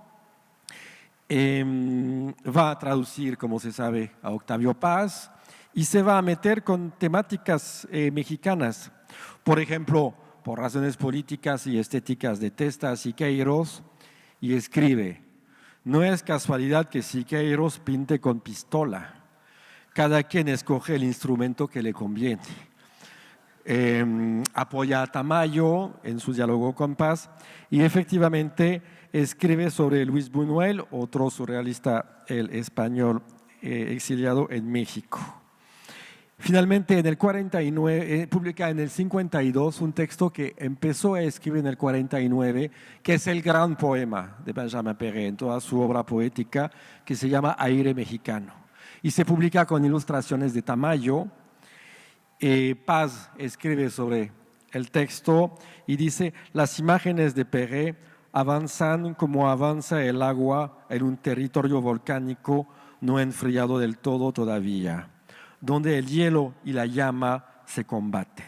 va a traducir, como se sabe, a Octavio Paz y se va a meter con temáticas mexicanas. Por ejemplo, por razones políticas y estéticas detesta a Siqueiros y escribe: no es casualidad que Siqueiros pinte con pistola. Cada quien escoge el instrumento que le conviene. Apoya a Tamayo en su diálogo con Paz y efectivamente escribe sobre Luis Buñuel, otro surrealista, el español exiliado en México. Finalmente, en el 49, publica en el 52 un texto que empezó a escribir en el 49, que es el gran poema de Benjamin Péret en toda su obra poética, que se llama Aire Mexicano. Y se publica con ilustraciones de Tamayo. Paz escribe sobre el texto y dice: las imágenes de Péret avanzan como avanza el agua en un territorio volcánico no enfriado del todo todavía. donde el hielo y la llama se combaten.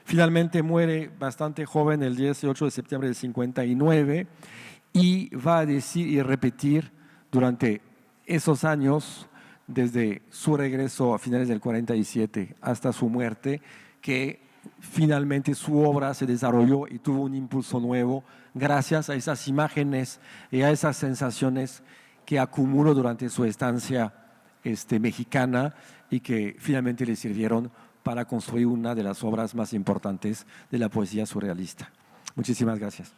Finalmente muere bastante joven el 18 de septiembre del 59 y va a decir y repetir durante esos años, desde su regreso a finales del 47 hasta su muerte, que finalmente su obra se desarrolló y tuvo un impulso nuevo gracias a esas imágenes y a esas sensaciones que acumuló durante su estancia mexicana y que finalmente le sirvieron para construir una de las obras más importantes de la poesía surrealista. Muchísimas gracias.